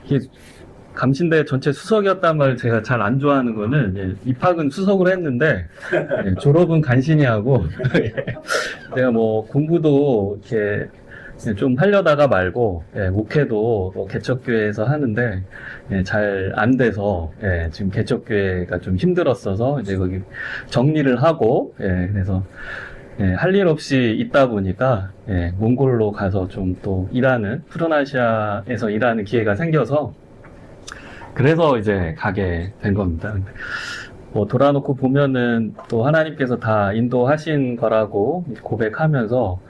이게 감신대 전체 수석이었단 말을 제가 잘 안 좋아하는 거는, 입학은 수석으로 했는데, 졸업은 간신히 하고, 제가 뭐 공부도 이렇게 좀 하려다가 말고, 목회도 뭐 개척교회에서 하는데, 잘 안 돼서, 지금 개척교회가 좀 힘들었어서, 이제 거기 정리를 하고, 그래서, 할 일 없이 있다 보니까, 몽골로 가서 좀 또 일하는, 푸른아시아에서 일하는 기회가 생겨서, 그래서 이제 가게 된 겁니다. 뭐 돌아놓고 보면은 또 하나님께서 다 인도하신 거라고 고백하면서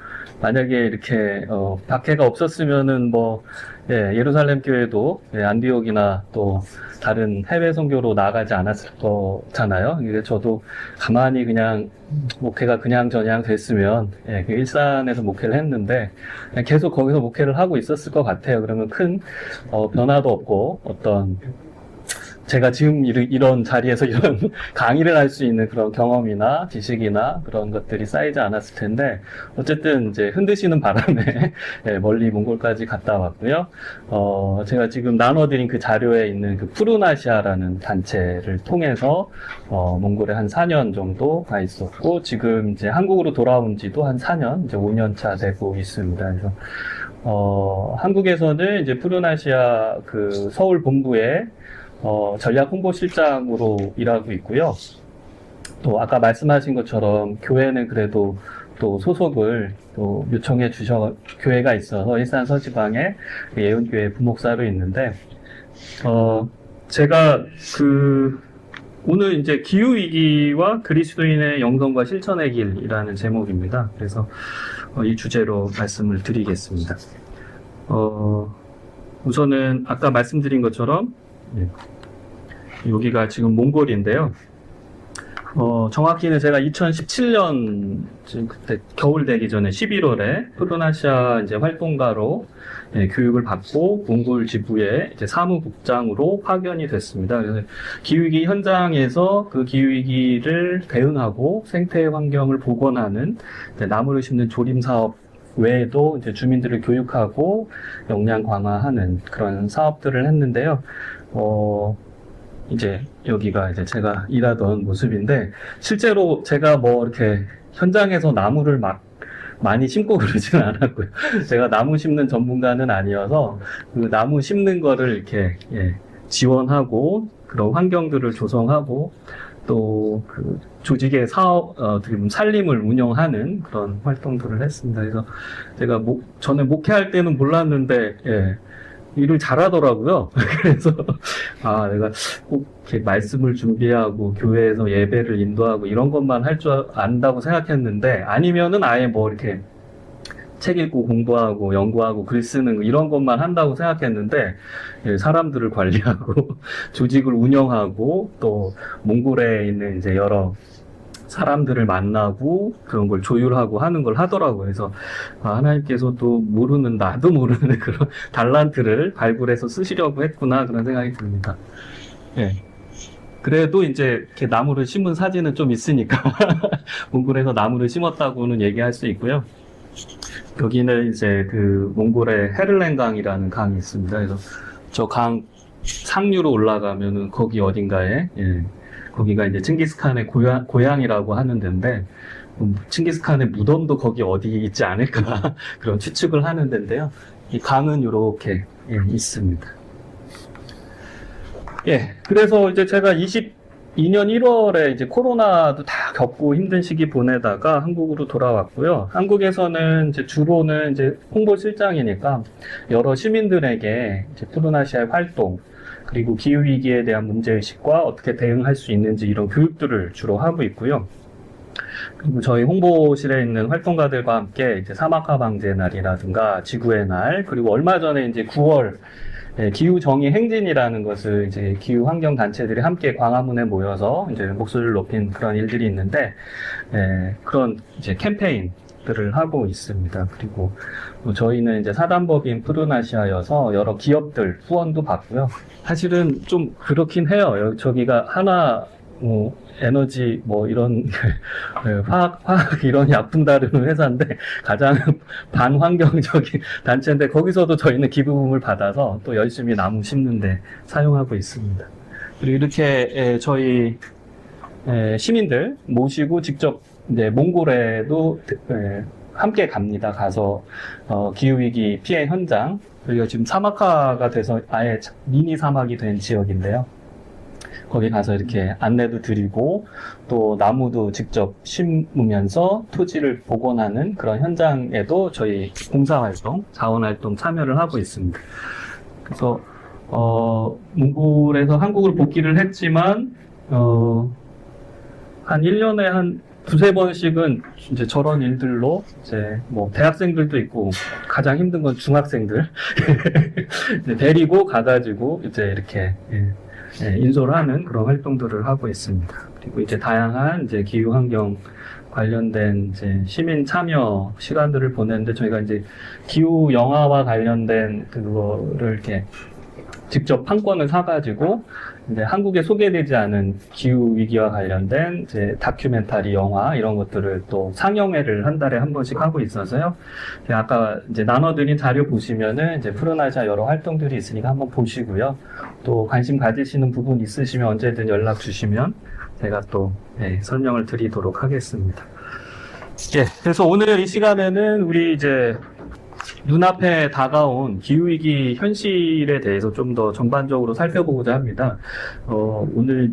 만약에 이렇게 박해가 없었으면은 뭐 예루살렘 교회도 안디옥이나 또 다른 해외 선교로 나가지 않았을 거잖아요. 이게 저도 가만히 그냥 목회가 그냥 저냥 됐으면 그 일산에서 목회를 했는데 그냥 계속 거기서 목회를 하고 있었을 것 같아요. 그러면 큰 변화도 없고 어떤 제가 지금 이런 자리에서 이런 강의를 할 수 있는 그런 경험이나 지식이나 그런 것들이 쌓이지 않았을 텐데, 어쨌든 이제 흔드시는 바람에 멀리 몽골까지 갔다 왔고요. 제가 지금 나눠드린 그 자료에 있는 그 푸른아시아라는 단체를 통해서, 몽골에 한 4년 정도 가 있었고, 지금 이제 한국으로 돌아온 지도 한 4년, 이제 5년 차 되고 있습니다. 그래서, 한국에서는 이제 푸른아시아 그 서울 본부에 전략 홍보실장으로 일하고 있고요. 또 아까 말씀하신 것처럼 교회는 그래도 또 소속을 또 요청해 교회가 있어서 일산 서지방에 예은교회 부목사로 있는데, 제가 오늘 이제 기후위기와 그리스도인의 영성과 실천의 길이라는 제목입니다. 그래서 이 주제로 말씀을 드리겠습니다. 우선은 아까 말씀드린 것처럼 여기가 지금 몽골인데요. 정확히는 제가 2017년 지금 그때 겨울 되기 전에 11월에 푸른아시아 이제 활동가로 교육을 받고 몽골 지부의 이제 사무국장으로 파견이 됐습니다. 그래서 기후위기 현장에서 그 기후위기를 대응하고 생태 환경을 복원하는 나무를 심는 조림 사업 외에도 이제 주민들을 교육하고 역량 강화하는 그런 사업들을 했는데요. 이제 여기가 이제 제가 일하던 모습인데, 실제로 제가 뭐 이렇게 현장에서 나무를 막 많이 심고 그러지는 않았고요. 제가 나무 심는 전문가는 아니어서 그 나무 심는 거를 이렇게 지원하고 그런 환경들을 조성하고 또 그 조직의 어떻게 보면 살림을 운영하는 그런 활동들을 했습니다. 그래서 제가 저는 목회할 때는 몰랐는데 일을 잘하더라고요. 그래서 내가 꼭 이렇게 말씀을 준비하고 교회에서 예배를 인도하고 이런 것만 할 줄 안다고 생각했는데, 아니면은 아예 뭐 이렇게 책 읽고 공부하고 연구하고 글 쓰는 거 이런 것만 한다고 생각했는데, 사람들을 관리하고 조직을 운영하고 또 몽골에 있는 이제 여러 사람들을 만나고 그런 걸 조율하고 하는 걸 하더라고요. 그래서 하나님께서 또 나도 모르는 그런 달란트를 발굴해서 쓰시려고 했구나, 그런 생각이 듭니다. 그래도 이제 이렇게 나무를 심은 사진은 좀 있으니까 몽골에서 나무를 심었다고는 얘기할 수 있고요. 여기는 이제 그 몽골의 헤를렌강이라는 강이 있습니다. 그래서 저 강 상류로 올라가면은 거기 어딘가에 거기가 이제 칭기스칸의 고향이라고 하는 데인데, 칭기스칸의 무덤도 거기 어디 있지 않을까 그런 추측을 하는 데인데요. 이 강은 이렇게 있습니다. 그래서 이제 제가 22년 1월에 이제 코로나도 다 겪고 힘든 시기 보내다가 한국으로 돌아왔고요. 한국에서는 이제 주로는 이제 홍보실장이니까 여러 시민들에게 이제 푸른아시아의 활동, 그리고 기후위기에 대한 문제의식과 어떻게 대응할 수 있는지 이런 교육들을 주로 하고 있고요. 그리고 저희 홍보실에 있는 활동가들과 함께 이제 사막화 방제 날이라든가 지구의 날, 그리고 얼마 전에 이제 9월 기후 정의 행진이라는 것을 이제 기후 환경 단체들이 함께 광화문에 모여서 이제 목소리를 높인 그런 일들이 있는데, 그런 이제 캠페인들을 하고 있습니다. 그리고 저희는 이제 사단법인 푸른아시아여서 여러 기업들 후원도 받고요. 사실은 좀 그렇긴 해요. 저기가 하나 에너지 이런 화학 이런 약품 다루는 회사인데 가장 반환경적인 단체인데 거기서도 저희는 기부금을 받아서 또 열심히 나무 심는데 사용하고 있습니다. 그리고 이렇게 저희 시민들 모시고 직접 이제 몽골에도 함께 갑니다. 가서 기후위기 피해 현장, 여기가 지금 사막화가 돼서 아예 미니 사막이 된 지역인데요. 거기 가서 이렇게 안내도 드리고 또 나무도 직접 심으면서 토지를 복원하는 그런 현장에도 저희 봉사활동, 자원활동 참여를 하고 있습니다. 그래서 몽골에서 한국으로 복귀를 했지만 한 1년에 한 두세 번씩은 이제 저런 일들로 이제 대학생들도 있고 가장 힘든 건 중학생들 데리고 가가지고 이제 이렇게 인솔 하는 그런 활동들을 하고 있습니다. 그리고 이제 다양한 이제 기후 환경 관련된 이제 시민 참여 시간들을 보내는데 저희가 이제 기후 영화와 관련된 그거를 이렇게 직접 판권을 사가지고 이제 한국에 소개되지 않은 기후 위기와 관련된 이제 다큐멘터리 영화 이런 것들을 또 상영회를 한 달에 한 번씩 하고 있어서요. 아까 이제 나눠드린 자료 보시면은 이제 푸른아시아 여러 활동들이 있으니까 한번 보시고요. 또 관심 가지시는 부분 있으시면 언제든 연락 주시면 제가 또 설명을 드리도록 하겠습니다. 그래서 오늘 이 시간에는 우리 이제 눈앞에 다가온 기후위기 현실에 대해서 좀 더 전반적으로 살펴보고자 합니다. 오늘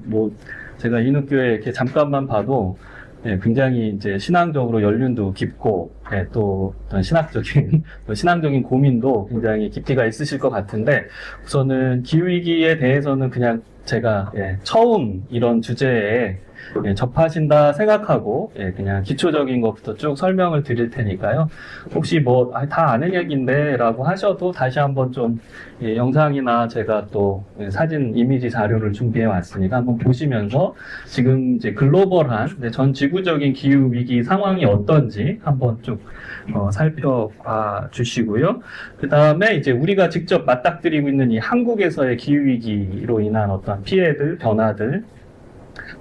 제가 인후교회 이렇게 잠깐만 봐도 굉장히 이제 신앙적으로 연륜도 깊고 또 어떤 신앙적인 고민도 굉장히 깊이가 있으실 것 같은데 우선은 기후위기에 대해서는 그냥 제가 처음 이런 주제에 접하신다 생각하고 그냥 기초적인 것부터 쭉 설명을 드릴 테니까요. 혹시 다 아는 얘기인데 라고 하셔도 다시 한번 좀 영상이나 제가 또 사진 이미지 자료를 준비해 왔으니까 한번 보시면서 지금 이제 글로벌한 전 지구적인 기후 위기 상황이 어떤지 한번 쭉 살펴봐 주시고요. 그 다음에 이제 우리가 직접 맞닥뜨리고 있는 이 한국에서의 기후 위기로 인한 어떤 피해들, 변화들,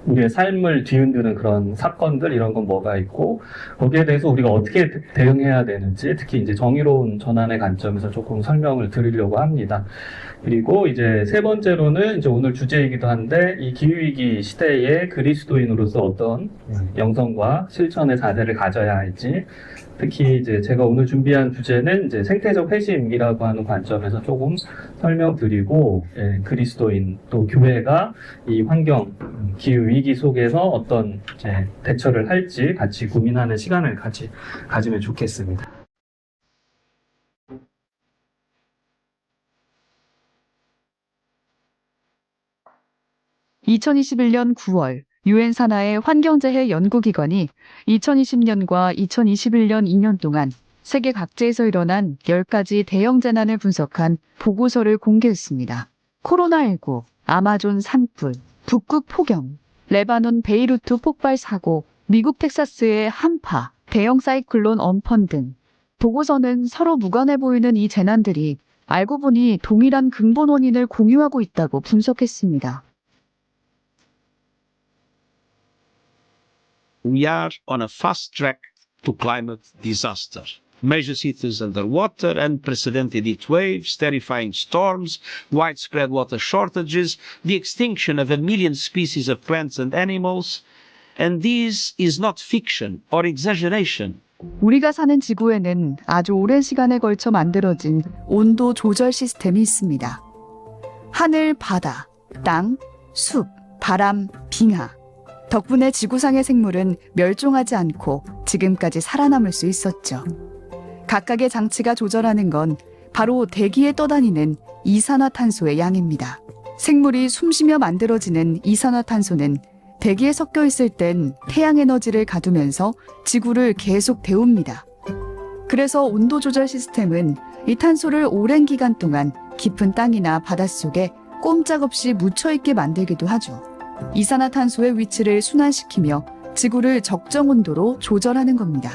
우리의 삶을 뒤흔드는 그런 사건들 이런 건 뭐가 있고 거기에 대해서 우리가 어떻게 대응해야 되는지 특히 이제 정의로운 전환의 관점에서 조금 설명을 드리려고 합니다. 그리고 이제 세 번째로는 이제 오늘 주제이기도 한데 이 기후위기 시대에 그리스도인으로서 어떤 영성과 실천의 자세를 가져야 할지 특히 이제 제가 오늘 준비한 주제는 이제 생태적 회심이라고 하는 관점에서 조금 설명드리고 그리스도인 또 교회가 이 환경 기후 위기 속에서 어떤 이제 대처를 할지 같이 고민하는 시간을 같이 가지면 좋겠습니다. (2021년 9월) 유엔 산하의 환경재해 연구기관이 2020년과 2021년 2년 동안 세계 각지에서 일어난 10가지 대형 재난을 분석한 보고서를 공개했습니다. 코로나19, 아마존 산불, 북극 폭염, 레바논 베이루트 폭발 사고, 미국 텍사스의 한파, 대형 사이클론 엄펀 등 보고서는 서로 무관해 보이는 이 재난들이 알고 보니 동일한 근본 원인을 공유하고 있다고 분석했습니다. We are on a fast track to climate disaster. Major cities underwater, unprecedented heat waves, terrifying storms, widespread water shortages, the extinction of 1 million species of plants and animals. And this is not fiction or exaggeration. 우리가 사는 지구에는 아주 오랜 시간에 걸쳐 만들어진 온도 조절 시스템이 있습니다. 하늘, 바다, 땅, 숲, 바람, 빙하. 덕분에 지구상의 생물은 멸종하지 않고 지금까지 살아남을 수 있었죠. 각각의 장치가 조절하는 건 바로 대기에 떠다니는 이산화탄소의 양입니다. 생물이 숨쉬며 만들어지는 이산화탄소는 대기에 섞여 있을 땐 태양 에너지를 가두면서 지구를 계속 데웁니다. 그래서 온도 조절 시스템은 이 탄소를 오랜 기간 동안 깊은 땅이나 바닷속에 꼼짝없이 묻혀있게 만들기도 하죠. 이산화탄소의 위치를 순환시키며 지구를 적정 온도로 조절하는 겁니다.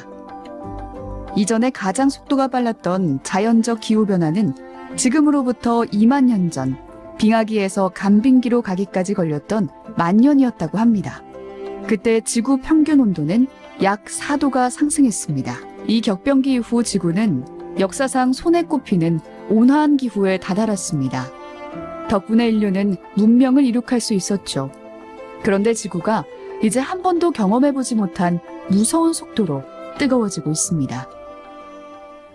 이전에 가장 속도가 빨랐던 자연적 기후변화는 지금으로부터 2만 년 전 빙하기에서 간빙기로 가기까지 걸렸던 만년이었다고 합니다. 그때 지구 평균 온도는 약 4도가 상승했습니다. 이 격변기 이후 지구는 역사상 손에 꼽히는 온화한 기후에 다다랐습니다. 덕분에 인류는 문명을 이룩할 수 있었죠. 그런데 지구가 이제 한 번도 경험해보지 못한 무서운 속도로 뜨거워지고 있습니다.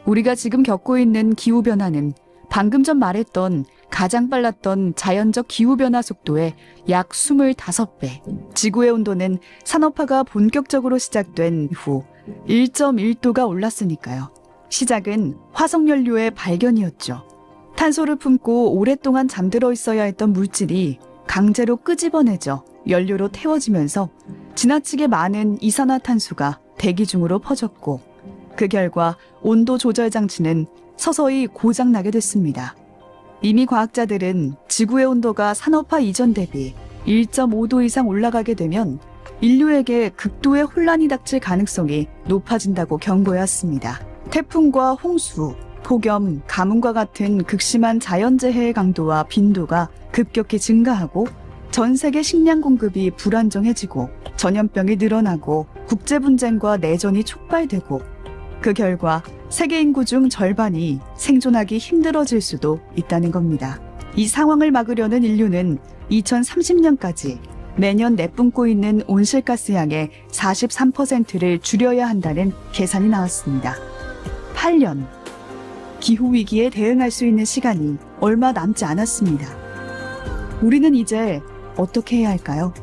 우리가 지금 겪고 있는 기후변화는 방금 전 말했던 가장 빨랐던 자연적 기후변화 속도의 약 25배. 지구의 온도는 산업화가 본격적으로 시작된 후 1.1도가 올랐으니까요. 시작은 화석연료의 발견이었죠. 탄소를 품고 오랫동안 잠들어 있어야 했던 물질이 강제로 끄집어내져 연료로 태워지면서 지나치게 많은 이산화탄소가 대기 중으로 퍼졌고 그 결과 온도 조절 장치는 서서히 고장나게 됐습니다. 이미 과학자들은 지구의 온도가 산업화 이전 대비 1.5도 이상 올라가게 되면 인류에게 극도의 혼란이 닥칠 가능성이 높아진다고 경고해왔습니다. 태풍과 홍수, 폭염, 가뭄과 같은 극심한 자연재해의 강도와 빈도가 급격히 증가하고 전 세계 식량 공급이 불안정해지고 전염병이 늘어나고 국제분쟁과 내전이 촉발되고 그 결과 세계 인구 중 절반이 생존하기 힘들어질 수도 있다는 겁니다. 이 상황을 막으려는 인류는 2030년까지 매년 내뿜고 있는 온실가스 양의 43%를 줄여야 한다는 계산이 나왔습니다. 8년. 기후위기에 대응할 수 있는 시간이 얼마 남지 않았습니다. 우리는 이제 어떻게 해야 할까요?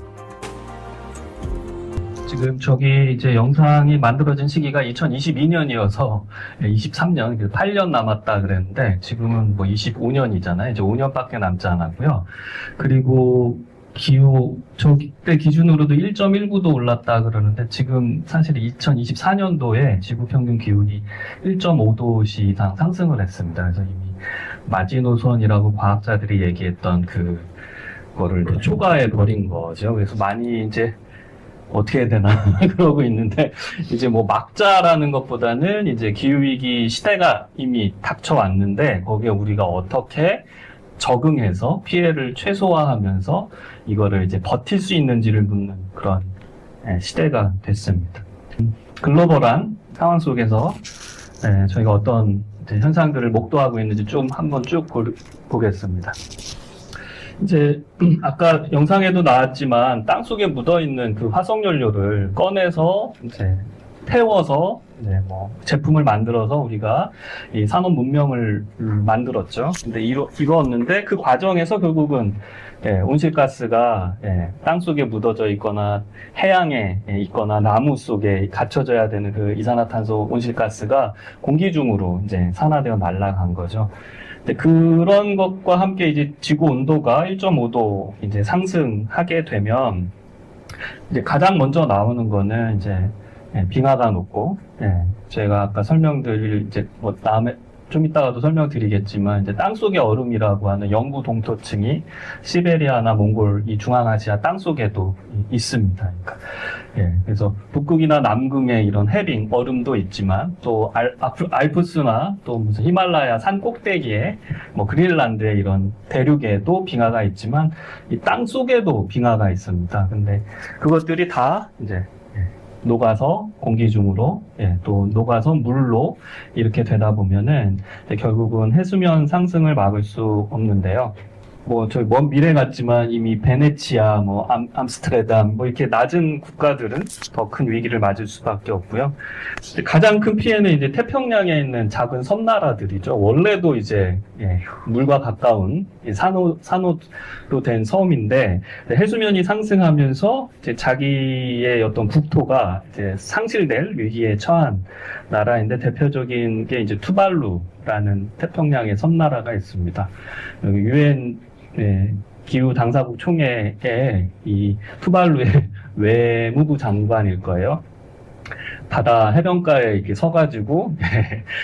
지금 저기 이제 영상이 만들어진 시기가 2022년이어서 23년, 8년 남았다 그랬는데 지금은 뭐 25년이잖아요. 이제 5년밖에 남지 않았고요. 그리고 기후, 저때 기준으로도 1.19도 올랐다 그러는데 지금 사실 2024년도에 지구 평균 기온이 1.5도씨 이상 상승을 했습니다. 그래서 이미 마지노선이라고 과학자들이 얘기했던 그거를 이제 초과해 버린 거죠. 그래서 많이 이제 어떻게 해야 되나 그러고 있는데 이제 뭐 막자라는 것보다는 이제 기후위기 시대가 이미 닥쳐왔는데 거기에 우리가 어떻게 적응해서 피해를 최소화하면서 이거를 이제 버틸 수 있는지를 묻는 그런 시대가 됐습니다. 글로벌한 상황 속에서 저희가 어떤 이제 현상들을 목도하고 있는지 좀 한번 쭉 보겠습니다. 이제 아까 영상에도 나왔지만 땅 속에 묻어 있는 그 화석 연료를 꺼내서 이제 태워서 이제 뭐 제품을 만들어서 우리가 이 산업 문명을 만들었죠. 근데 이루었는데 그 과정에서 결국은 온실가스가 땅 속에 묻어져 있거나 해양에 있거나 나무 속에 갇혀져야 되는 그 이산화탄소 온실가스가 공기 중으로 이제 산화되어 날아간 거죠. 근데 그런 것과 함께 이제 지구 온도가 1.5도 이제 상승하게 되면 이제 가장 먼저 나오는 거는 이제 빙하가 녹고, 제가 아까 설명드릴 이제 뭐 다음에 좀 이따가도 설명드리겠지만 이제 땅속의 얼음이라고 하는 영구 동토층이 시베리아나 몽골 이 중앙아시아 땅 속에도 있습니다. 그러니까 그래서 북극이나 남극의 이런 해빙 얼음도 있지만 또 알프스나 또 무슨 히말라야 산 꼭대기에 뭐 그린란드의 이런 대륙에도 빙하가 있지만 이 땅 속에도 빙하가 있습니다. 근데 그것들이 다 이제 녹아서 공기 중으로 또 녹아서 물로 이렇게 되다 보면은 결국은 해수면 상승을 막을 수 없는데요. 뭐 저희 먼 미래 같지만 이미 베네치아, 뭐 암스테르담, 뭐 이렇게 낮은 국가들은 더 큰 위기를 맞을 수밖에 없고요. 가장 큰 피해는 이제 태평양에 있는 작은 섬나라들이죠. 원래도 이제 물과 가까운 산호로 된 섬인데 해수면이 상승하면서 이제 자기의 어떤 국토가 이제 상실될 위기에 처한 나라인데 대표적인 게 이제 투발루라는 태평양의 섬나라가 있습니다. 여기 유엔 기후 당사국 총회에 이 투발루의 외무부 장관일 거예요. 바다 해변가에 이렇게 서가지고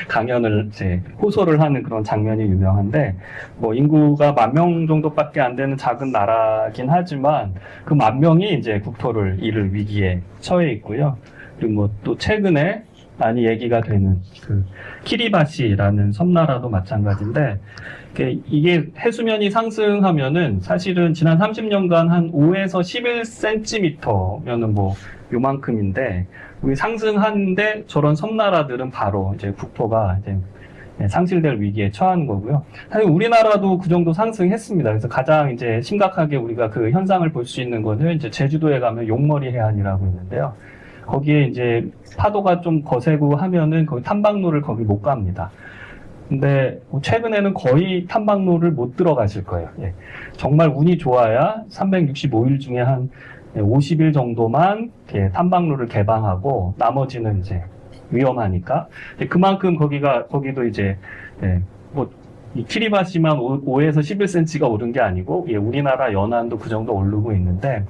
강연을 이제 호소를 하는 그런 장면이 유명한데 뭐 인구가 10,000명 정도밖에 안 되는 작은 나라긴 하지만 그 10,000명이 이제 국토를 잃을 위기에 처해 있고요. 그리고 뭐 또 최근에 많이 얘기가 되는 그 키리바시라는 섬나라도 마찬가지인데 이게 해수면이 상승하면은 사실은 지난 30년간 한 5에서 11cm면은 뭐 요만큼인데 우리 상승하는데 저런 섬나라들은 바로 이제 국토가 이제 상실될 위기에 처한 거고요. 사실 우리나라도 그 정도 상승했습니다. 그래서 가장 이제 심각하게 우리가 그 현상을 볼 수 있는 거는 이제 제주도에 가면 용머리 해안이라고 있는데요. 거기에 이제 파도가 좀 거세고 하면은 거기 탐방로를 거기 못 갑니다. 근데 최근에는 거의 탐방로를 못 들어가실 거예요. 예. 정말 운이 좋아야 365일 중에 한 50일 정도만 탐방로를 개방하고 나머지는 이제 위험하니까 그만큼 거기도 이제 이 키리바시만 5에서 11cm가 오른 게 아니고 우리나라 연안도 그 정도 오르고 있는데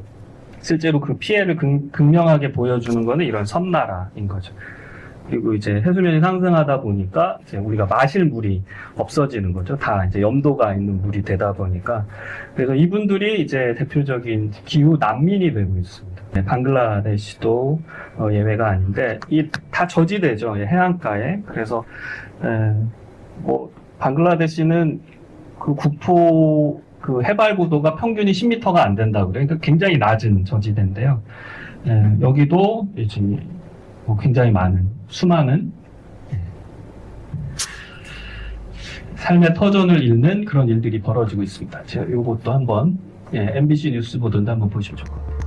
실제로 그 피해를 극명하게 보여주는 거는 이런 섬나라인 거죠. 그리고 이제 해수면이 상승하다 보니까 이제 우리가 마실 물이 없어지는 거죠. 다 이제 염도가 있는 물이 되다 보니까. 그래서 이분들이 이제 대표적인 기후 난민이 되고 있습니다. 방글라데시도 예외가 아닌데, 다 저지대죠. 해안가에. 그래서, 방글라데시는 그 국토, 그 해발 고도가 평균이 10m가 안 된다고 그래요. 그러니까 굉장히 낮은 저지대인데요. 여기도 이제 굉장히 수많은 삶의 터전을 잃는 그런 일들이 벌어지고 있습니다. 제가 이것도 한번 MBC 뉴스 보던데 한번 보시면 좋을 것 같아요.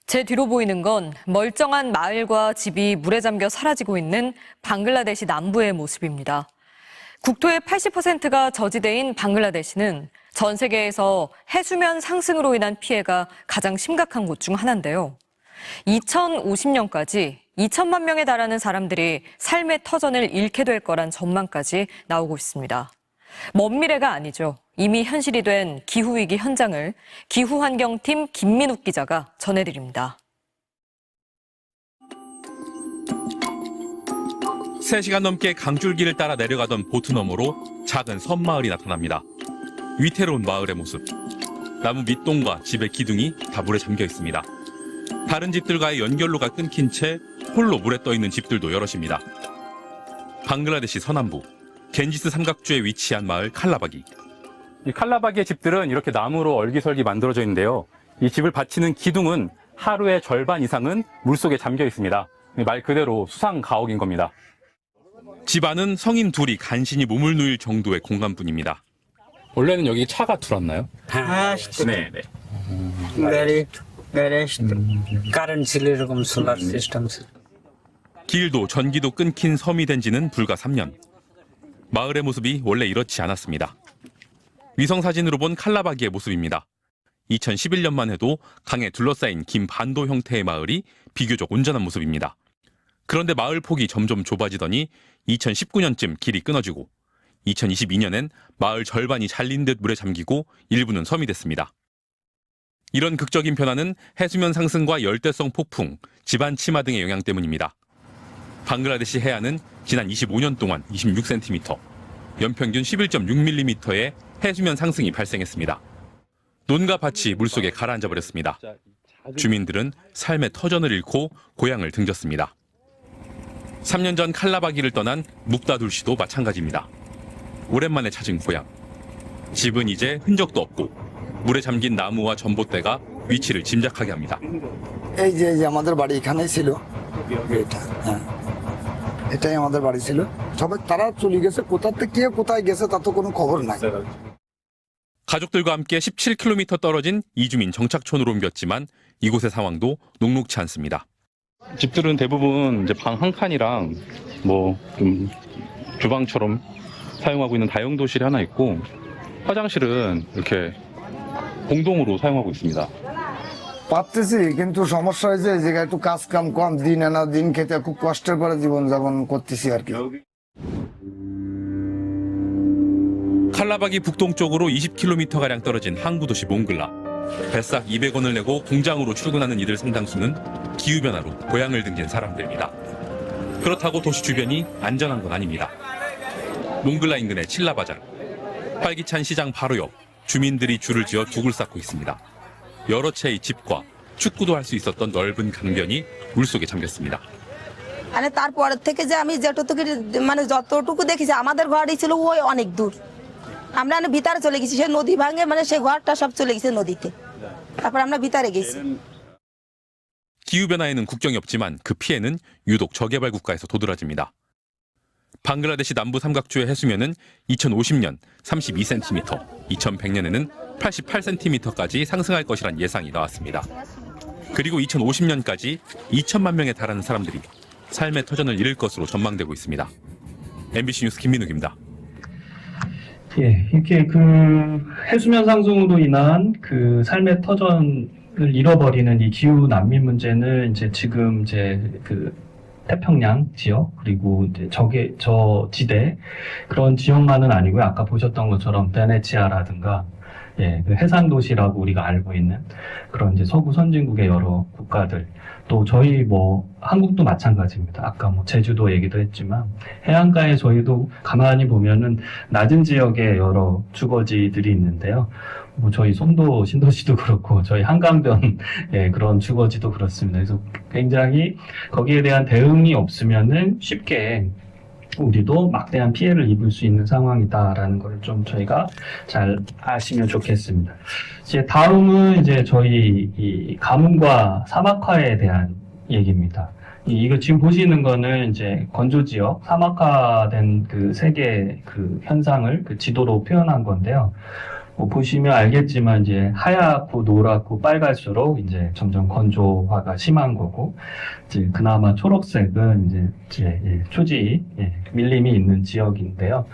제 뒤로 보이는 건 멀쩡한 마을과 집이 물에 잠겨 사라지고 있는 방글라데시 남부의 모습입니다. 국토의 80%가 저지대인 방글라데시는 전 세계에서 해수면 상승으로 인한 피해가 가장 심각한 곳 중 하나인데요. 2050년까지 2천만 명에 달하는 사람들이 삶의 터전을 잃게 될 거란 전망까지 나오고 있습니다. 먼 미래가 아니죠. 이미 현실이 된 기후위기 현장을 기후환경팀 김민욱 기자가 전해드립니다. 3시간 넘게 강줄기를 따라 내려가던 보트 너머로 작은 섬마을이 나타납니다. 위태로운 마을의 모습. 나무 밑동과 집의 기둥이 다 물에 잠겨 있습니다. 다른 집들과의 연결로가 끊긴 채 홀로 물에 떠 있는 집들도 여럿입니다. 방글라데시 서남부 겐지스 삼각주에 위치한 마을 칼라바기. 이 칼라바기의 집들은 이렇게 나무로 얼기설기 만들어져 있는데요. 이 집을 받치는 기둥은 하루의 절반 이상은 물속에 잠겨 있습니다. 말 그대로 수상 가옥인 겁니다. 집 안은 성인 둘이 간신히 몸을 누일 정도의 공간뿐입니다. 원래는 여기 차가 들어왔나요? 네. কারেন্ট এরকম solar system 길도 전기도 끊긴 섬이 된 지는 불과 3년. 마을의 모습이 원래 이렇지 않았습니다. 위성사진으로 본 칼라바기의 모습입니다. 2011년만 해도 강에 둘러싸인 긴 반도 형태의 마을이 비교적 온전한 모습입니다. 그런데 마을 폭이 점점 좁아지더니 2019년쯤 길이 끊어지고 2022년엔 마을 절반이 잘린 듯 물에 잠기고 일부는 섬이 됐습니다. 이런 극적인 변화는 해수면 상승과 열대성 폭풍, 지반 침하 등의 영향 때문입니다. 방글라데시 해안은 지난 25년 동안 26cm, 연평균 11.6mm의 해수면 상승이 발생했습니다. 논과 밭이 물속에 가라앉아 버렸습니다. 주민들은 삶의 터전을 잃고 고향을 등졌습니다. 3년 전 칼라바기를 떠난 묵다둘 씨도 마찬가지입니다. 오랜만에 찾은 고향. 집은 이제 흔적도 없고 물에 잠긴 나무와 전봇대가 위치를 짐작하게 합니다. এই যে আমাদের বাড়ি এখানেই ছিল এটাই আমাদের বাড়ি ছিল সবাই তারা চলে গেছে কোথা থেকে কোথায় গেছে তা তো কোনো খবর নাই. 가족들과 함께 17km 떨어진 이주민 정착촌으로 옮겼지만 이곳의 상황도 녹록치 않습니다. 집들은 대부분 이제 방 한 칸이랑 뭐 좀 주방처럼 사용하고 있는 다용도실이 하나 있고 화장실은 이렇게 공동으로 사용하고 있습니다. পারতেছি কিন্তু সমস্যা হয়েছে এই জায়গায় একটু কাজ কাম কম দিন আনা দিন খেতে খুব কষ্টের করে জীবনযাপন করতেছি আর কি. 칼라바기 북동쪽으로 20km가량 떨어진 항구 도시 몽글라. 뱃삭 200원을 내고 공장으로 출근하는 이들 상당수는 기후변화로 고향을 등진 사람들입니다. 그렇다고 도시 주변이 안전한 건 아닙니다. 몽글라 인근의 칠라바자르. 활기찬 시장 바로 옆 주민들이 줄을 지어 죽을 쌓고 있습니다. 여러 채의 집과 축구도 할 수 있었던 넓은 강변이 물속에 잠겼습니다. মানে তারপর থেকে যে আমি যেটুকু মানে যতটুকু দেখেছি আমাদের ঘরই ছিল ওই অনেক দূর আমরা ভিতরে চলে গেছি সেই নদী ভাঙে মানে সেই ঘরটা সব চলে গেছে নদীতে তারপর আমরা ভিতরে গেছি. 기후변화에는 국경이 없지만 그 피해는 유독 저개발 국가에서 도드라집니다. 방글라데시 남부 삼각주의 해수면은 2050년 32cm, 2100년에는 88cm까지 상승할 것이란 예상이 나왔습니다. 그리고 2050년까지 2천만 명에 달하는 사람들이 삶의 터전을 잃을 것으로 전망되고 있습니다. MBC 뉴스 김민욱입니다. 예, 이렇게 그 해수면 상승으로 인한 그 삶의 터전을 잃어버리는 이 기후 난민 문제는 이제 지금 이제 그 태평양 지역 그리고 이제 저 지대 그런 지역만은 아니고요. 아까 보셨던 것처럼 베네치아라든가 예, 그 해상 도시라고 우리가 알고 있는 그런 이제 서구 선진국의 여러 국가들 또 저희 뭐 한국도 마찬가지입니다. 아까 뭐 제주도 얘기도 했지만 해안가에 저희도 가만히 보면은 낮은 지역에 여러 주거지들이 있는데요. 뭐 저희 송도 신도시도 그렇고 저희 한강변 예, 그런 주거지도 그렇습니다. 그래서 굉장히 거기에 대한 대응이 없으면은 쉽게 우리도 막대한 피해를 입을 수 있는 상황이다라는 걸 좀 저희가 잘 아시면 좋겠습니다. 이제 다음은 이제 저희 이 가뭄과 사막화에 대한 얘기입니다. 이거 지금 보시는 거는 이제 건조 지역, 사막화된 그 세계 그 현상을 그 지도로 표현한 건데요. 뭐 보시면 알겠지만 이제 하얗고 노랗고 빨갈수록 이제 점점 건조화가 심한 거고, 이제 그나마 초록색은 이제 초지 밀림이 있는 지역인데요.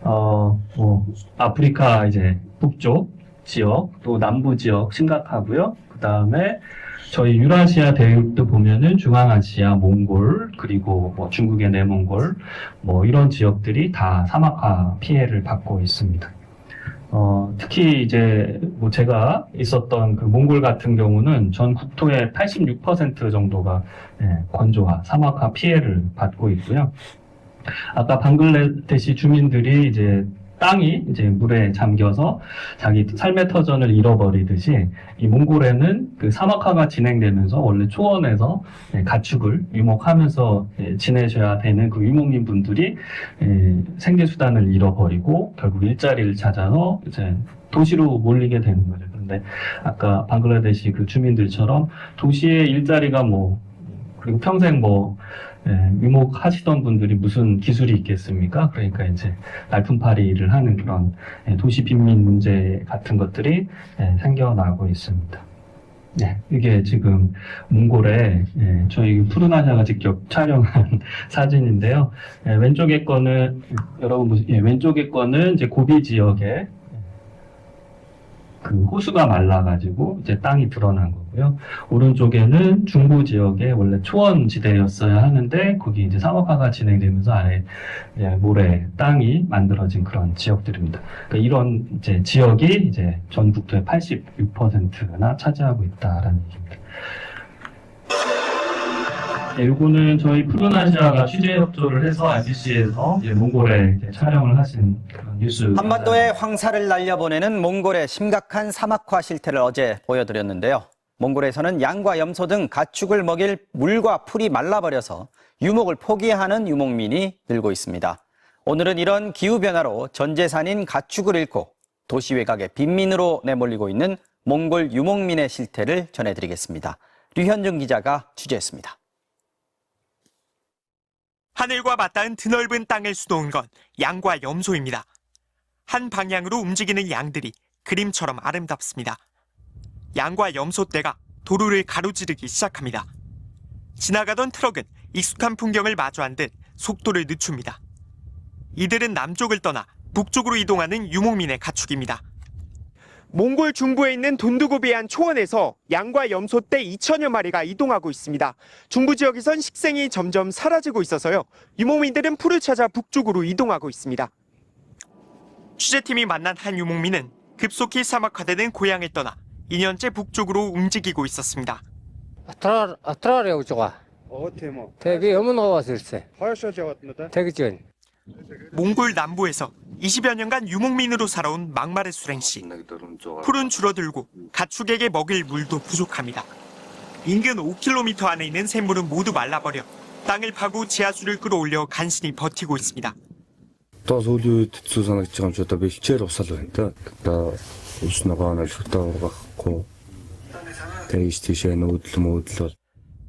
뭐 아프리카 이제 북쪽 지역 또 남부 지역 심각하고요. 그 다음에 저희 유라시아 대륙도 보면은 중앙아시아, 몽골, 그리고 뭐 중국의 내몽골, 뭐 이런 지역들이 다 사막화 피해를 받고 있습니다. 특히 이제 뭐 제가 있었던 그 몽골 같은 경우는 전 국토의 86% 정도가 건조화, 사막화 피해를 받고 있고요. 아까 방글라데시 주민들이 이제 땅이 이제 물에 잠겨서 자기 삶의 터전을 잃어버리듯이 이 몽골에는 그 사막화가 진행되면서 원래 초원에서 가축을 유목하면서 지내셔야 되는 그 유목민 분들이 생계 수단을 잃어버리고 결국 일자리를 찾아서 이제 도시로 몰리게 되는 거죠. 그런데 아까 방글라데시 그 주민들처럼 도시의 일자리가 뭐 그리고 평생 뭐 유목하시던 분들이 무슨 기술이 있겠습니까? 그러니까 이제 날품팔이를 하는 그런 도시 빈민 문제 같은 것들이 생겨나고 있습니다. 네, 이게 지금 몽골에 저희 푸른아시아가 직접 촬영한 사진인데요. 왼쪽에 거는 여러분 왼쪽에 거는 이제 고비 지역에 그 호수가 말라가지고 이제 땅이 드러난 거고요. 오른쪽에는 중부 지역에 원래 초원 지대였어야 하는데 거기 이제 사막화가 진행되면서 아래 모래 땅이 만들어진 그런 지역들입니다. 그러니까 이런 이제 지역이 이제 전 국토의 86%나 차지하고 있다라는 얘기입니다. 이거는 저희 푸른아시아가 취재 협조를 해서 MBC에서 몽골에 촬영을 하신 그런 뉴스. 한반도에 황사를 날려보내는 몽골의 심각한 사막화 실태를 어제 보여드렸는데요. 몽골에서는 양과 염소 등 가축을 먹일 물과 풀이 말라버려서 유목을 포기하는 유목민이 늘고 있습니다. 오늘은 이런 기후변화로 전 재산인 가축을 잃고 도시 외곽에 빈민으로 내몰리고 있는 몽골 유목민의 실태를 전해드리겠습니다. 류현중 기자가 취재했습니다. 하늘과 맞닿은 드넓은 땅을 수놓은 건 양과 염소입니다. 한 방향으로 움직이는 양들이 그림처럼 아름답습니다. 양과 염소 떼가 도로를 가로지르기 시작합니다. 지나가던 트럭은 익숙한 풍경을 마주한 듯 속도를 늦춥니다. 이들은 남쪽을 떠나 북쪽으로 이동하는 유목민의 가축입니다. 몽골 중부에 있는 돈두고비안 초원에서 양과 염소 떼 2천여 마리가 이동하고 있습니다. 중부 지역에선 식생이 점점 사라지고 있어서요. 유목민들은 풀을 찾아 북쪽으로 이동하고 있습니다. 취재팀이 만난 한 유목민은 급속히 사막화되는 고향을 떠나 2년째 북쪽으로 움직이고 있었습니다. 몽골 남부에서 20여 년간 유목민으로 살아온 막말의 수랭씨. 풀은 줄어들고 가축에게 먹일 물도 부족합니다. 인근 5km 안에 있는 샘물은 모두 말라버려 땅을 파고 지하수를 끌어올려 간신히 버티고 있습니다. Одоо сүүлийн үед хэцүү санагдаж байгаа юм чи одоо бэлчээр усал байна та. Одоо ус ногоо нөлтөө багхгүй. тэгж тийшээ нүүдэл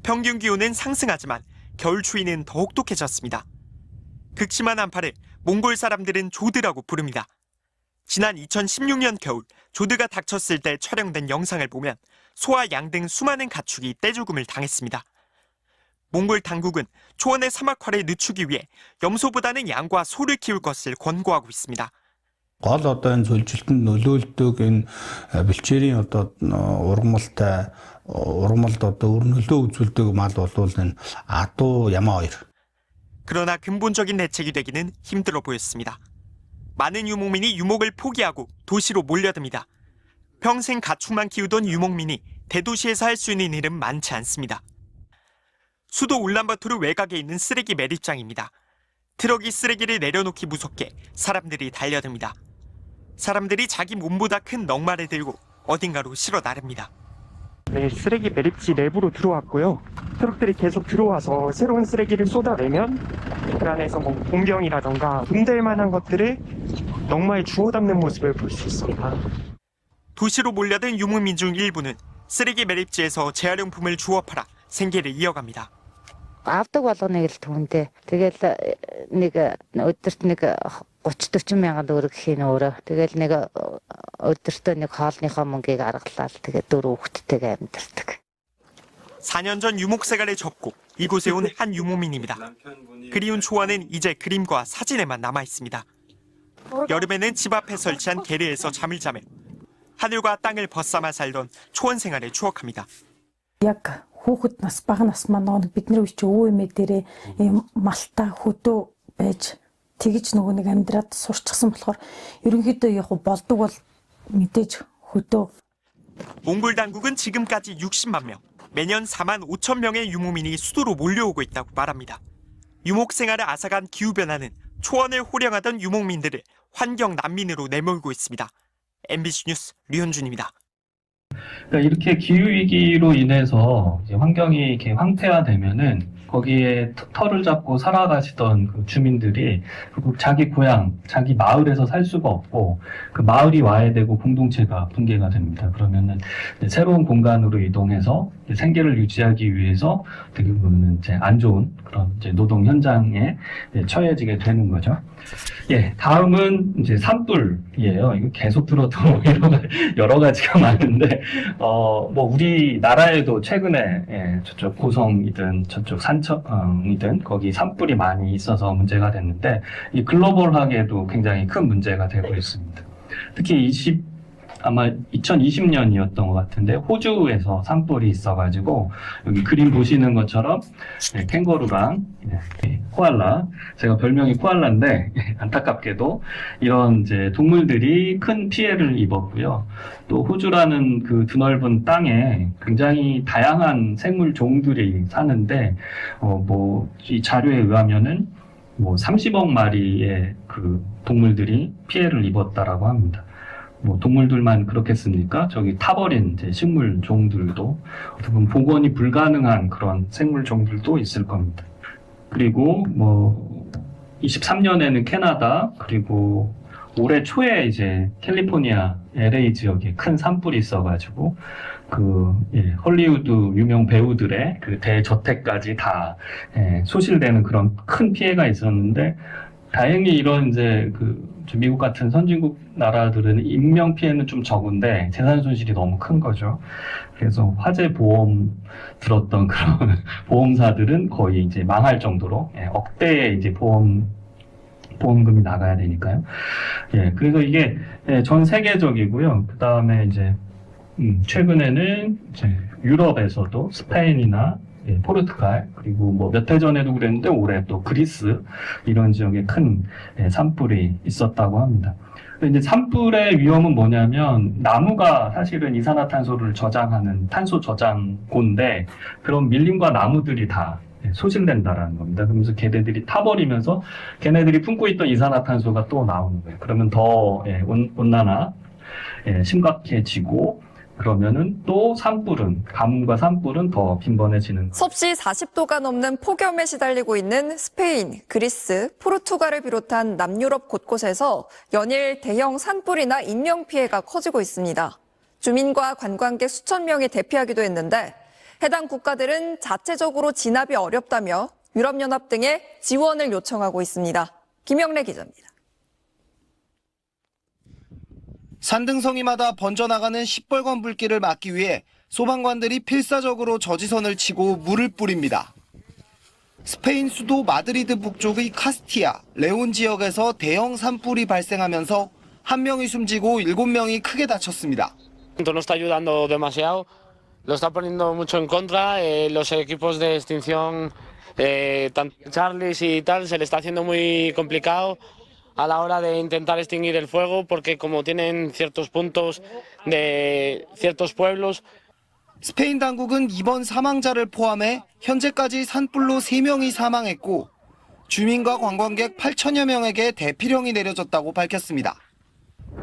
평균 기온은 상승하지만 겨울 추위는 더욱 독해졌습니다. 극심한 한파를 몽골 사람들은 조드라고 부릅니다. 지난 2016년 겨울 조드가 닥쳤을 때 촬영된 영상을 보면 소와 양 등 수많은 가축이 떼죽음을 당했습니다. 몽골 당국은 초원의 사막화를 늦추기 위해 염소보다는 양과 소를 키울 것을 권고하고 있습니다. гол одоо энэ зөвлөлтөнд нөлөөлдөг энэ бэлчээрийн одоо ургамалд одоо өр нөлөө үзүүлдэг мал бол энэ 아도 야마 2. 그러나 근본적인 대책이 되기는 힘들어 보였습니다. 많은 유목민이 유목을 포기하고 도시로 몰려듭니다. 평생 가축만 키우던 유목민이 대도시에서 할 수 있는 일은 많지 않습니다. 수도 울란바토르 외곽에 있는 쓰레기 매립장입니다. 트럭이 쓰레기를 내려놓기 무섭게 사람들이 달려듭니다. 사람들이 자기 몸보다 큰 넉마를 들고 어딘가로 실어 나릅니다. 네, 쓰레기 매립지 내부로 들어왔고요. 트럭들이 계속 들어와서 새로운 쓰레기를 쏟아내면 그 안에서 뭐 공병이라던가 분될 만한 것들을 넉마에 주워 담는 모습을 볼 수 있습니다. 도시로 몰려든 유목민 중 일부는 쓰레기 매립지에서 재활용품을 주워 팔아 생계를 이어갑니다. авдаг болгоныг л түндээ. Тэгэл нэг өдөрт нэг 30-40 мянган төгрөг хийн өөрөө. Тэгэл нэг өдөртөө нэг хоолныхоо мөнгийг аргалаад тэгээд 4 хүүхэдтэйгээ амьдардаг. 4년 전 유목생활을 접고 이곳에 온 한 유목민입니다. 그리운 초원은 이제 그림과 사진에만 남아 있습니다. 여름에는 집 앞에 설치한 게르에서 잠을 자며 하늘과 땅을 벗삼아 살던 초원 생활을 추억합니다. Яг хүүхэд нас бага нас маань бидний үеч өвөө эмээ дээрээ малта хөдөө байж тэгж нөгөө нэг амьдраад сурчсан болохоор ерөнхийдөө яг болдог бол мэдээж хөдөө. 몽골 당국은 지금까지 60만 명, 매년 4만 5천 명의 유목민이 수도로 몰려오고 있다고 말합니다. 유목 생활을 앗아간 기후변화는 초원을 호령하던 유목민들을 환경 난민으로 내몰고 있습니다. MBC 뉴스 류현준입니다. 그러니까 이렇게 기후 위기로 인해서 이제 환경이 이렇게 황폐화되면은 거기에 터를 잡고 살아가시던 그 주민들이 결국 자기 고향, 자기 마을에서 살 수가 없고 그 마을이 와해되고 공동체가 붕괴가 됩니다. 그러면은 이제 새로운 공간으로 이동해서 이제 생계를 유지하기 위해서 어떻게 보면은 이제 안 좋은 그런 이제 노동 현장에 처해지게 되는 거죠. 예, 다음은 이제 산불이에요. 이거 계속 들어도 여러 가지가 많은데, 뭐 우리나라에도 최근에 저쪽 고성이든 저쪽 산청이든 거기 산불이 많이 있어서 문제가 됐는데, 이 글로벌하게도 굉장히 큰 문제가 되고 있습니다. 특히 아마 2020년이었던 것 같은데 호주에서 산불이 있어가지고 여기 그림 보시는 것처럼 캥거루랑 코알라, 제가 별명이 코알라인데 안타깝게도 이런 이제 동물들이 큰 피해를 입었고요. 또 호주라는 그 드넓은 땅에 굉장히 다양한 생물 종들이 사는데 뭐 이 자료에 의하면은 뭐 30억 마리의 그 동물들이 피해를 입었다라고 합니다. 뭐 동물들만 그렇겠습니까? 저기 타버린 이제 식물 종들도 어떻게 보면 복원이 불가능한 그런 생물 종들도 있을 겁니다. 그리고 뭐 23년에는 캐나다, 그리고 올해 초에 이제 캘리포니아 LA 지역에 큰 산불이 있어가지고 헐리우드 유명 배우들의 그 대저택까지 다 소실되는 그런 큰 피해가 있었는데, 다행히 이런 이제 미국 같은 선진국 나라들은 인명 피해는 좀 적은데 재산 손실이 너무 큰 거죠. 그래서 화재 보험 들었던 그런 보험사들은 거의 이제 망할 정도로 억대의 이제 보험금이 나가야 되니까요. 예, 그래서 이게 전 세계적이고요. 그 다음에 이제 최근에는 이제 유럽에서도 스페인이나 포르투갈, 그리고 뭐 몇 해 전에도 그랬는데 올해 또 그리스 이런 지역에 큰 산불이 있었다고 합니다. 근데 이제 산불의 위험은 뭐냐면 나무가 사실은 이산화탄소를 저장하는 탄소 저장고인데 그런 밀림과 나무들이 다 소실된다라는 겁니다. 그러면서 걔네들이 타버리면서 걔네들이 품고 있던 이산화탄소가 또 나오는 거예요. 그러면 더 온난화 심각해지고 그러면은 또 산불은 가뭄과 산불은 더 빈번해지는 거예요. 섭씨 40도가 넘는 폭염에 시달리고 있는 스페인, 그리스, 포르투갈을 비롯한 남유럽 곳곳에서 연일 대형 산불이나 인명피해가 커지고 있습니다. 주민과 관광객 수천 명이 대피하기도 했는데 해당 국가들은 자체적으로 진압이 어렵다며 유럽연합 등의 지원을 요청하고 있습니다. 김영래 기자입니다. 산등성이마다 번져나가는 시뻘건 불길을 막기 위해 소방관들이 필사적으로 저지선을 치고 물을 뿌립니다. 스페인 수도 마드리드 북쪽의 카스티아, 레온 지역에서 대형 산불이 발생하면서 1명이 숨지고 7명이 크게 다쳤습니다. No está ayudando demasiado, lo está poniendo mucho en contra, los equipos de extinción, tanto Charlies y tal, se le está haciendo muy complicado a la hora de intentar extinguir el fuego porque como tienen ciertos puntos de ciertos pueblos. 스페인 당국은 이번 사망자를 포함해 현재까지 산불로 3명이 사망했고 주민과 관광객 8천여 명에게 대피령이 내려졌다고 밝혔습니다.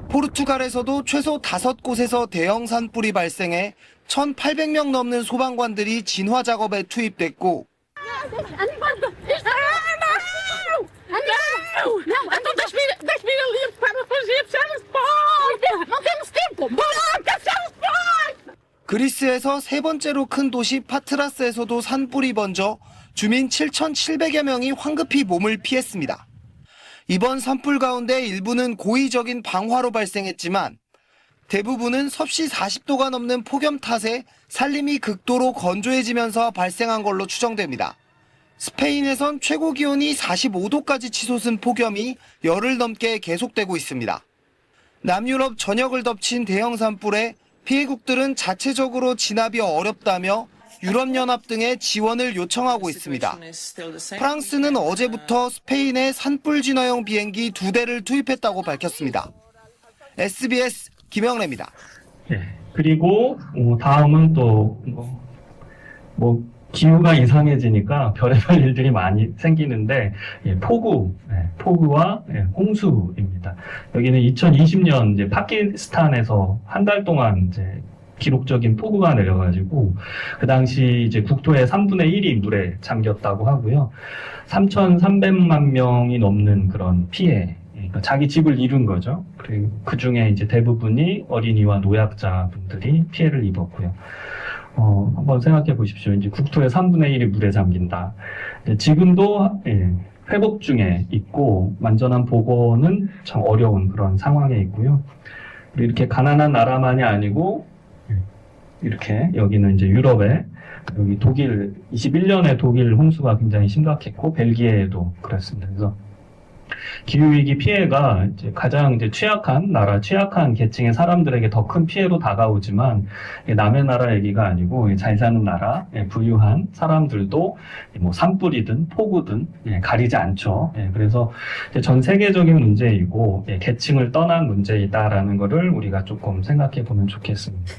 포르투갈에서도 최소 5곳에서 대형 산불이 발생해 1,800명 넘는 소방관들이 진화 작업에 투입됐고 그리스에서 세 번째로 큰 도시 파트라스에서도 산불이 번져 주민 7,700여 명이 황급히 몸을 피했습니다. 이번 산불 가운데 일부는 고의적인 방화로 발생했지만 대부분은 섭씨 40도가 넘는 폭염 탓에 산림이 극도로 건조해지면서 발생한 걸로 추정됩니다. 스페인에선 최고 기온이 45도까지 치솟은 폭염이 열흘 넘게 계속되고 있습니다. 남유럽 전역을 덮친 대형 산불에 피해국들은 자체적으로 진압이 어렵다며 유럽연합 등의 지원을 요청하고 있습니다. 프랑스는 어제부터 스페인에 산불 진화용 비행기 2대를 투입했다고 밝혔습니다. SBS 김영래입니다. 그리고 다음은 또 기후가 이상해지니까 별의별 일들이 많이 생기는데 폭우와 홍수입니다. 여기는 2020년 이제 파키스탄에서 한 달 동안 이제 기록적인 폭우가 내려가지고 그 당시 이제 국토의 3분의 1이 물에 잠겼다고 하고요. 3,300만 명이 넘는 그런 피해. 그러니까 자기 집을 잃은 거죠. 그리고 그 중에 이제 대부분이 어린이와 노약자분들이 피해를 입었고요. 한번 생각해 보십시오. 이제 국토의 3분의 1이 물에 잠긴다. 지금도 회복 중에 있고 완전한 복원은 참 어려운 그런 상황에 있고요. 이렇게 가난한 나라만이 아니고 이렇게 여기는 이제 유럽에 여기 독일 21년에 독일 홍수가 굉장히 심각했고 벨기에에도 그랬습니다. 그래서 기후위기 피해가 이제 가장 이제 취약한 나라, 취약한 계층의 사람들에게 더 큰 피해로 다가오지만 남의 나라 얘기가 아니고 잘 사는 나라, 부유한 사람들도 뭐 산불이든 폭우든 가리지 않죠. 그래서 전 세계적인 문제이고 계층을 떠난 문제이다라는 거를 우리가 조금 생각해 보면 좋겠습니다.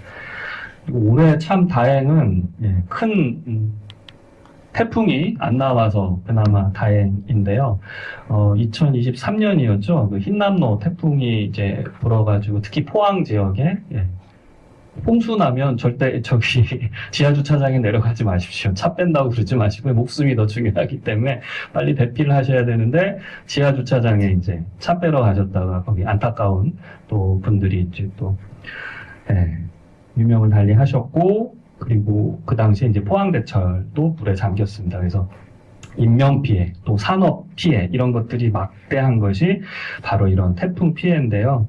그리고 올해 참 다행은 큰 태풍이 안 나와서 그나마 다행인데요. 2023년이었죠. 그 흰남노 태풍이 이제 불어가지고 특히 포항 지역에 홍수 나면 절대 지하 주차장에 내려가지 마십시오. 차 뺀다고 그러지 마시고 목숨이 더 중요하기 때문에 빨리 대피를 하셔야 되는데 지하 주차장에 이제 차 빼러 가셨다가 거기 안타까운 또 분들이 이제 또 유명을 달리하셨고. 그리고 그 당시에 이제 포항대철도 물에 잠겼습니다. 그래서 인명피해, 또 산업피해, 이런 것들이 막대한 것이 바로 이런 태풍 피해인데요.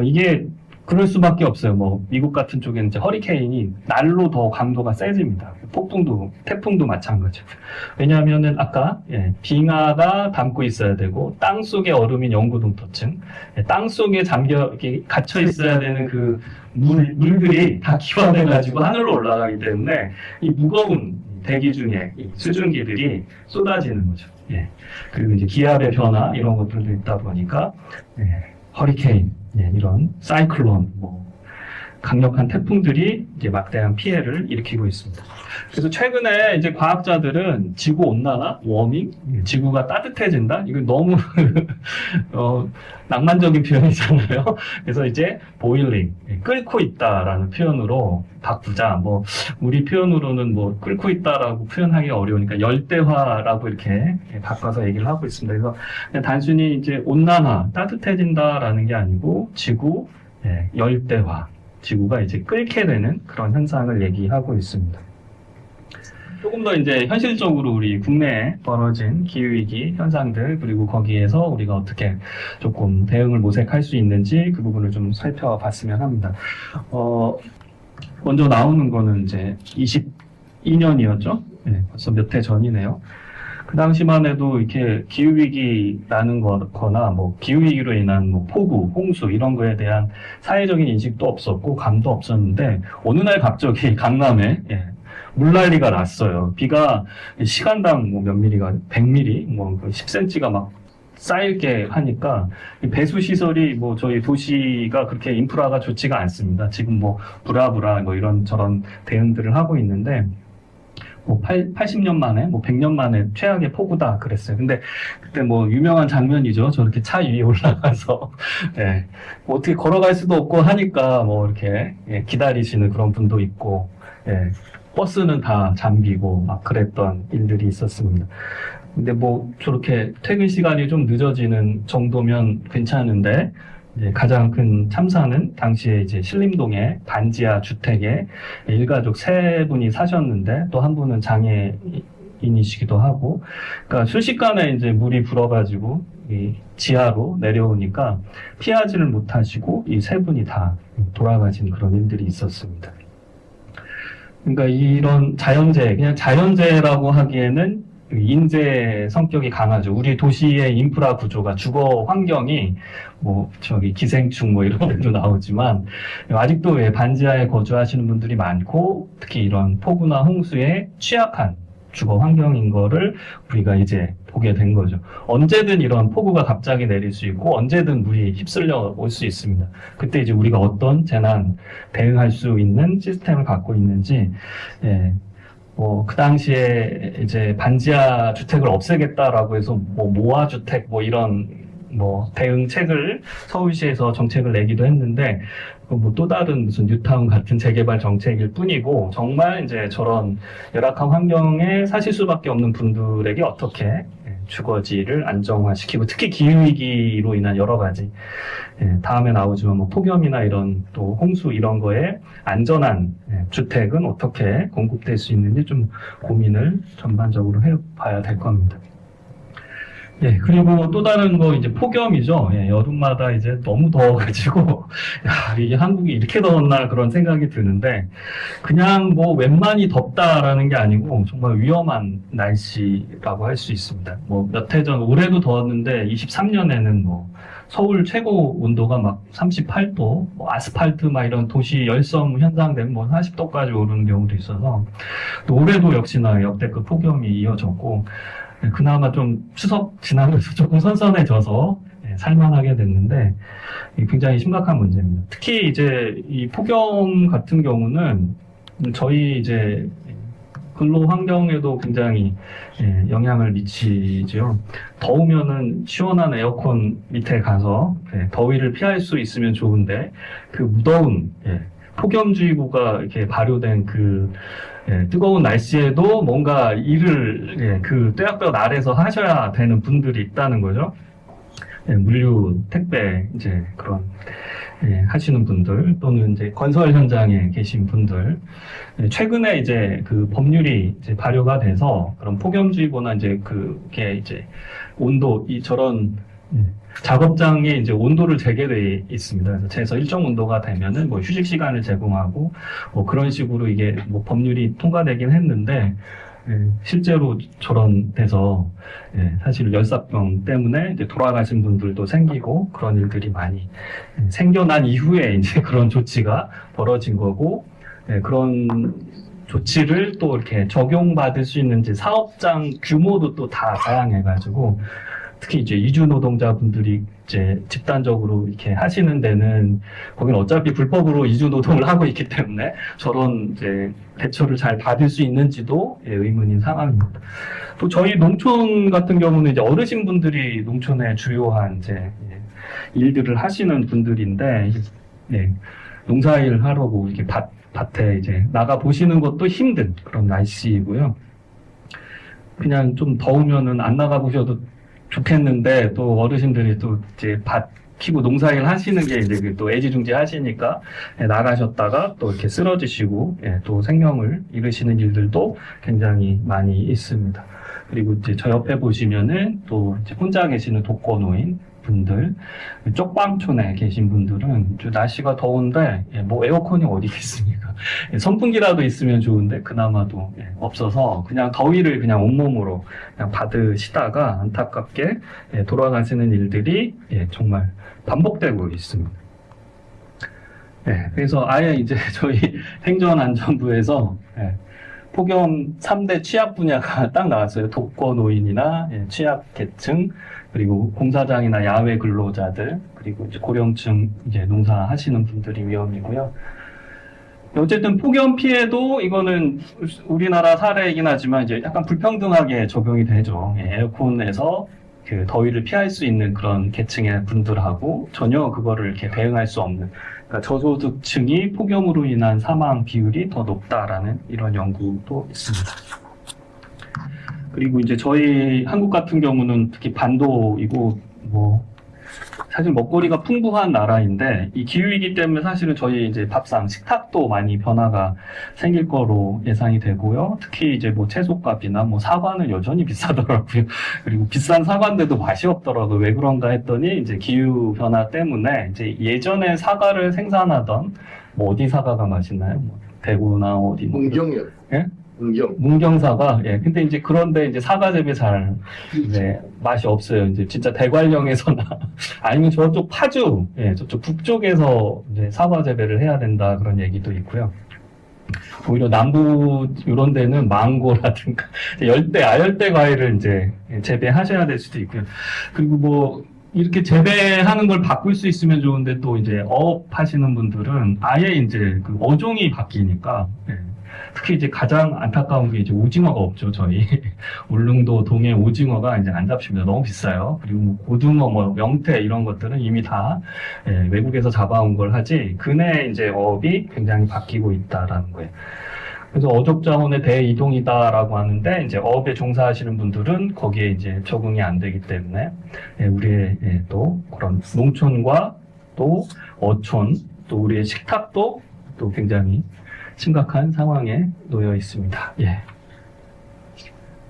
이게 그럴 수밖에 없어요. 뭐, 미국 같은 쪽에는 이제 허리케인이 날로 더 강도가 세집니다. 태풍도 마찬가지고. 왜냐하면은 아까, 빙하가 담고 있어야 되고, 땅 속에 얼음인 영구동토층, 땅 속에 이렇게 갇혀 있어야 되는 그 물들이 다 기화돼가지고 하늘로 올라가기 때문에 이 무거운 대기 중에 이 수증기들이 쏟아지는 거죠. 그리고 이제 기압의 변화, 이런 것들도 있다 보니까, 허리케인, 이런 사이클론, 강력한 태풍들이 이제 막대한 피해를 일으키고 있습니다. 그래서 최근에 이제 과학자들은 지구 온난화, 워밍, 지구가 따뜻해진다. 이거 너무 낭만적인 표현이잖아요. 그래서 이제 보일링, 끓고 있다라는 표현으로 바꾸자. 뭐 우리 표현으로는 뭐 끓고 있다라고 표현하기가 어려우니까 열대화라고 이렇게 바꿔서 얘기를 하고 있습니다. 그래서 그냥 단순히 이제 온난화, 따뜻해진다라는 게 아니고 지구 열대화, 지구가 이제 끓게 되는 그런 현상을 얘기하고 있습니다. 조금 더 이제 현실적으로 우리 국내에 벌어진 기후위기 현상들, 그리고 거기에서 우리가 어떻게 조금 대응을 모색할 수 있는지 그 부분을 좀 살펴봤으면 합니다. 먼저 나오는 거는 이제 22년이었죠? 네, 벌써 몇 해 전이네요. 그 당시만 해도 이렇게 기후위기라는 거나 뭐 기후위기로 인한 뭐 폭우, 홍수 이런 거에 대한 사회적인 인식도 없었고 감도 없었는데 어느 날 갑자기 강남에 물난리가 났어요. 비가 시간당 뭐 몇 미리가 100mm, 뭐 10cm가 막 쌓이게 하니까 배수 시설이 뭐 저희 도시가 그렇게 인프라가 좋지가 않습니다. 지금 뭐 브라브라 뭐 이런 저런 대응들을 하고 있는데 뭐 80년 만에, 뭐 100년 만에 최악의 폭우다 그랬어요. 근데 그때 뭐 유명한 장면이죠. 저렇게 차 위에 올라가서 뭐 어떻게 걸어갈 수도 없고 하니까 뭐 이렇게 기다리시는 그런 분도 있고 버스는 다 잠기고 막 그랬던 일들이 있었습니다. 근데 뭐 저렇게 퇴근 시간이 좀 늦어지는 정도면 괜찮은데 이제 가장 큰 참사는 당시에 이제 신림동의 반지하 주택에 일가족 3분이 사셨는데 또 한 분은 장애인이시기도 하고, 그러니까 순식간에 이제 물이 불어가지고 이 지하로 내려오니까 피하지를 못하시고 이 3분이 다 돌아가신 그런 일들이 있었습니다. 그러니까 이런 자연재해, 그냥 자연재해라고 하기에는 인재 성격이 강하죠. 우리 도시의 인프라 구조가, 주거 환경이 뭐 저기 기생충 뭐 이런 데도 나오지만 아직도 반지하에 거주하시는 분들이 많고 특히 이런 폭우나 홍수에 취약한 주거 환경인 거를 우리가 이제 보게 된 거죠. 언제든 이런 폭우가 갑자기 내릴 수 있고 언제든 물이 휩쓸려 올 수 있습니다. 그때 이제 우리가 어떤 재난 대응할 수 있는 시스템을 갖고 있는지, 그 당시에 이제 반지하 주택을 없애겠다라고 해서 뭐 모아주택 뭐 이런 뭐 대응책을 서울시에서 정책을 내기도 했는데 뭐 또 다른 무슨 뉴타운 같은 재개발 정책일 뿐이고, 정말 이제 저런 열악한 환경에 사실 수밖에 없는 분들에게 어떻게 주거지를 안정화시키고, 특히 기후위기로 인한 여러 가지 다음에 나오지만 뭐 폭염이나 이런 또 홍수 이런 거에 안전한 주택은 어떻게 공급될 수 있는지 좀 고민을 전반적으로 해봐야 될 겁니다. 그리고 또 다른 거 이제 폭염이죠. 여름마다 이제 너무 더워가지고 야, 이게 한국이 이렇게 더웠나 그런 생각이 드는데, 그냥 뭐 웬만히 덥다라는 게 아니고 정말 위험한 날씨라고 할 수 있습니다. 뭐 몇 해 전 올해도 더웠는데 23년에는 뭐 서울 최고 온도가 막 38도, 뭐 아스팔트 막 이런 도시 열섬 현상 되면 뭐 40도까지 오르는 경우도 있어서, 또 올해도 역시나 역대급 폭염이 이어졌고, 그나마 좀 추석 지나면서 조금 선선해져서 살만하게 됐는데 굉장히 심각한 문제입니다. 특히 이제 이 폭염 같은 경우는 저희 이제 근로 환경에도 굉장히 영향을 미치죠. 더우면은 시원한 에어컨 밑에 가서 더위를 피할 수 있으면 좋은데, 그 무더운 폭염주의보가 이렇게 발효된 그 뜨거운 날씨에도 뭔가 일을 그 떼약볕 아래서 하셔야 되는 분들이 있다는 거죠. 물류, 택배 이제 그런 하시는 분들, 또는 이제 건설 현장에 계신 분들, 최근에 이제 그 법률이 이제 발효가 돼서 그런 폭염주의보나 이제 그게 이제 온도 저런 작업장에 이제 온도를 재게 돼 있습니다. 그래서 최소 일정 온도가 되면은 뭐 휴식 시간을 제공하고 뭐 그런 식으로 이게 뭐 법률이 통과되긴 했는데, 실제로 저런 데서 사실 열사병 때문에 이제 돌아가신 분들도 생기고 그런 일들이 많이 생겨난 이후에 이제 그런 조치가 벌어진 거고, 그런 조치를 또 이렇게 적용받을 수 있는지 사업장 규모도 또 다 다양해가지고 특히 이제 이주 노동자분들이 이제 집단적으로 이렇게 하시는 데는 거기는 어차피 불법으로 이주 노동을 하고 있기 때문에 저런 이제 대처를 잘 받을 수 있는지도 의문인 상황입니다. 또 저희 농촌 같은 경우는 이제 어르신분들이 농촌의 주요한 이제 일들을 하시는 분들인데, 농사일 하려고 이렇게 밭에 이제 나가 보시는 것도 힘든 그런 날씨이고요. 그냥 좀 더우면은 안 나가 보셔도 좋겠는데, 또 어르신들이 또 이제 밭 키고 농사일 하시는 게 이제 또 애지중지 하시니까 나가셨다가 또 이렇게 쓰러지시고 또 생명을 잃으시는 일들도 굉장히 많이 있습니다. 그리고 이제 저 옆에 보시면은 또 이제 혼자 계시는 독거노인 분들, 쪽방촌에 계신 분들은 날씨가 더운데 뭐 에어컨이 어디 있겠습니까? 선풍기라도 있으면 좋은데 그나마도 없어서 그냥 더위를 그냥 온몸으로 그냥 받으시다가 안타깝게 돌아가시는 일들이 정말 반복되고 있습니다. 그래서 아예 이제 저희 행정안전부에서 폭염 3대 취약 분야가 딱 나왔어요. 독거노인이나 취약계층, 그리고 공사장이나 야외 근로자들, 그리고 이제 고령층 이제 농사하시는 분들이 위험이고요. 어쨌든 폭염 피해도 이거는 우리나라 사례이긴 하지만 이제 약간 불평등하게 적용이 되죠. 에어컨에서 그 더위를 피할 수 있는 그런 계층의 분들하고 전혀 그거를 이렇게 대응할 수 없는, 그러니까 저소득층이 폭염으로 인한 사망 비율이 더 높다라는 이런 연구도 있습니다. 그리고 이제 저희 한국 같은 경우는 특히 반도이고 뭐 사실 먹거리가 풍부한 나라인데 이 기후위기 때문에 사실은 저희 이제 밥상 식탁도 많이 변화가 생길 거로 예상이 되고요. 특히 이제 뭐 채소값이나 뭐 사과는 여전히 비싸더라고요. 그리고 비싼 사과인데도 맛이 없더라고요. 왜 그런가 했더니 이제 기후 변화 때문에 이제 예전에 사과를 생산하던 뭐 어디 사과가 맛있나요? 뭐 대구나 어디 문경이요. 예? 문경 사과. 근데 이제 그런데 이제 사과 재배 잘 이제 맛이 없어요. 이제 진짜 대관령에서나 아니면 저쪽 파주, 저쪽 북쪽에서 이제 사과 재배를 해야 된다 그런 얘기도 있고요. 오히려 남부 이런 데는 망고라든가 열대, 아열대 과일을 이제 재배하셔야 될 수도 있고요. 그리고 뭐 이렇게 재배하는 걸 바꿀 수 있으면 좋은데 또 이제 어업 하시는 분들은 아예 이제 그 어종이 바뀌니까 특히 이제 가장 안타까운 게 이제 오징어가 없죠, 저희. 울릉도 동해 오징어가 이제 안 잡힙니다. 너무 비싸요. 그리고 뭐 고등어, 뭐 명태 이런 것들은 이미 다 외국에서 잡아온 걸 하지, 근해 이제 어업이 굉장히 바뀌고 있다라는 거예요. 그래서 어족 자원의 대이동이다라고 하는데, 이제 어업에 종사하시는 분들은 거기에 이제 적응이 안 되기 때문에, 우리의 또 그런 농촌과 또 어촌, 또 우리의 식탁도 또 굉장히 심각한 상황에 놓여 있습니다.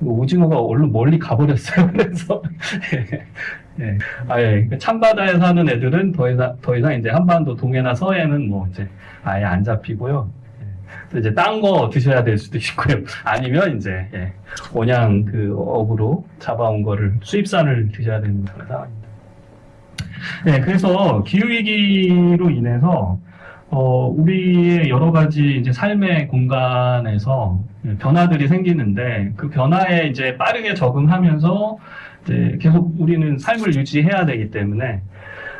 오징어가 얼른 멀리 가버렸어요. 그래서 찬바다에 사는 애들은 더 이상 이제 한반도 동해나 서해는 뭐 이제 아예 안 잡히고요. 또 이제 딴 거 드셔야 될 수도 있고요. 아니면 이제 원양 그 어부로 잡아온 거를 수입산을 드셔야 되는 그런 상황입니다. 그래서 기후 위기로 인해서 우리의 여러 가지 이제 삶의 공간에서 변화들이 생기는데, 그 변화에 이제 빠르게 적응하면서 이제 계속 우리는 삶을 유지해야 되기 때문에,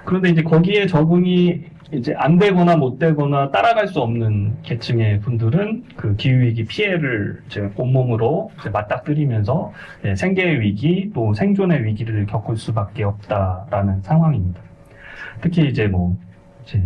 그런데 이제 거기에 적응이 이제 안 되거나 못 되거나 따라갈 수 없는 계층의 분들은 그 기후위기 피해를 이제 온몸으로 이제 맞닥뜨리면서 생계의 위기 또 생존의 위기를 겪을 수밖에 없다라는 상황입니다. 특히 이제 뭐 이제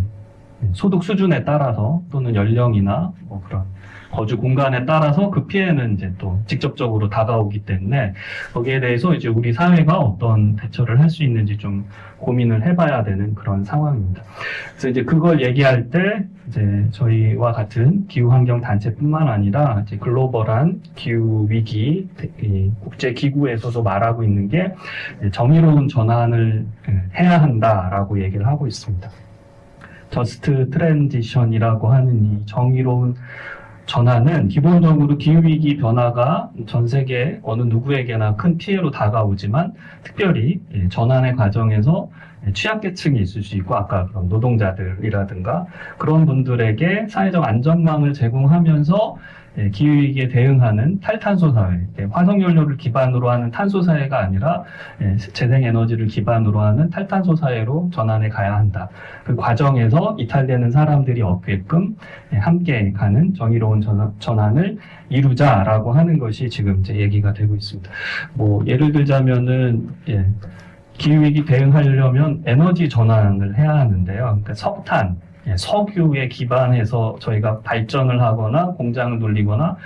소득 수준에 따라서 또는 연령이나 뭐 그런 거주 공간에 따라서 그 피해는 이제 또 직접적으로 다가오기 때문에 거기에 대해서 이제 우리 사회가 어떤 대처를 할 수 있는지 좀 고민을 해봐야 되는 그런 상황입니다. 그래서 이제 그걸 얘기할 때 이제 저희와 같은 기후환경 단체뿐만 아니라 이제 글로벌한 기후 위기 국제 기구에서도 말하고 있는 게 정의로운 전환을 해야 한다라고 얘기를 하고 있습니다. 저스트 트랜지션이라고 하는 이 정의로운 전환은 기본적으로 기후위기 변화가 전 세계 어느 누구에게나 큰 피해로 다가오지만 특별히 전환의 과정에서 취약계층이 있을 수 있고 아까 그런 노동자들이라든가 그런 분들에게 사회적 안전망을 제공하면서 기후위기에 대응하는 탈탄소 사회, 화석연료를 기반으로 하는 탄소 사회가 아니라 재생에너지를 기반으로 하는 탈탄소 사회로 전환해 가야 한다. 그 과정에서 이탈되는 사람들이 없게끔 함께 가는 정의로운 전환을 이루자라고 하는 것이 지금 이제 얘기가 되고 있습니다. 뭐 예를 들자면은 기후위기 대응하려면 에너지 전환을 해야 하는데요. 그러니까 석탄, 석유에 기반해서 저희가 발전을 하거나 공장을 돌리거나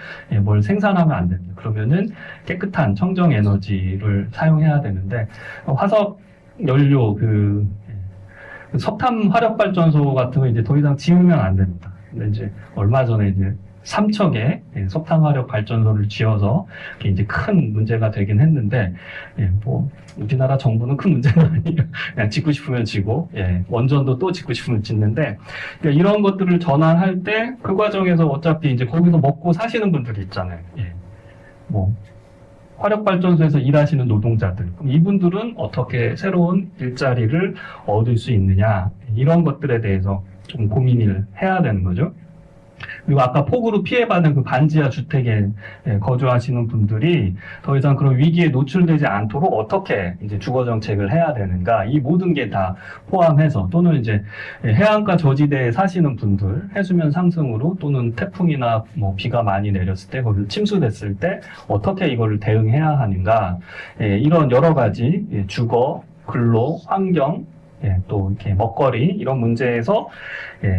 뭘 생산하면 안 됩니다. 그러면은 깨끗한 청정 에너지를 사용해야 되는데 화석 연료 석탄 화력 발전소 같은 거 이제 더 이상 지으면 안 됩니다. 근데 이제 얼마 전에 이제 삼척에 석탄 화력 발전소를 지어서 이제 큰 문제가 되긴 했는데 뭐 우리나라 정부는 큰 문제는 아니에요. 그냥 짓고 싶으면 지고 원전도 또 짓고 싶으면 짓는데 그러니까 이런 것들을 전환할 때 그 과정에서 어차피 이제 거기서 먹고 사시는 분들이 있잖아요. 뭐 화력 발전소에서 일하시는 노동자들 그럼 이분들은 어떻게 새로운 일자리를 얻을 수 있느냐 이런 것들에 대해서 좀 고민을 해야 되는 거죠. 그리고 아까 폭우로 피해받은 그 반지하 주택에 거주하시는 분들이 더 이상 그런 위기에 노출되지 않도록 어떻게 이제 주거 정책을 해야 되는가 이 모든 게 다 포함해서 또는 이제 해안가 저지대에 사시는 분들 해수면 상승으로 또는 태풍이나 뭐 비가 많이 내렸을 때 거기 침수됐을 때 어떻게 이거를 대응해야 하는가 이런 여러 가지 주거, 근로, 환경 또 이렇게 먹거리 이런 문제에서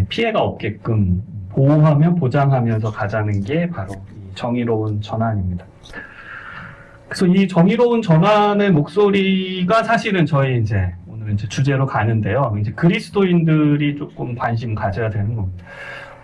피해가 없게끔 보호하며 보장하면서 가자는 게 바로 이 정의로운 전환입니다. 그래서 이 정의로운 전환의 목소리가 사실은 저희 이제 오늘 이제 주제로 가는데요. 이제 그리스도인들이 조금 관심 가져야 되는 겁니다.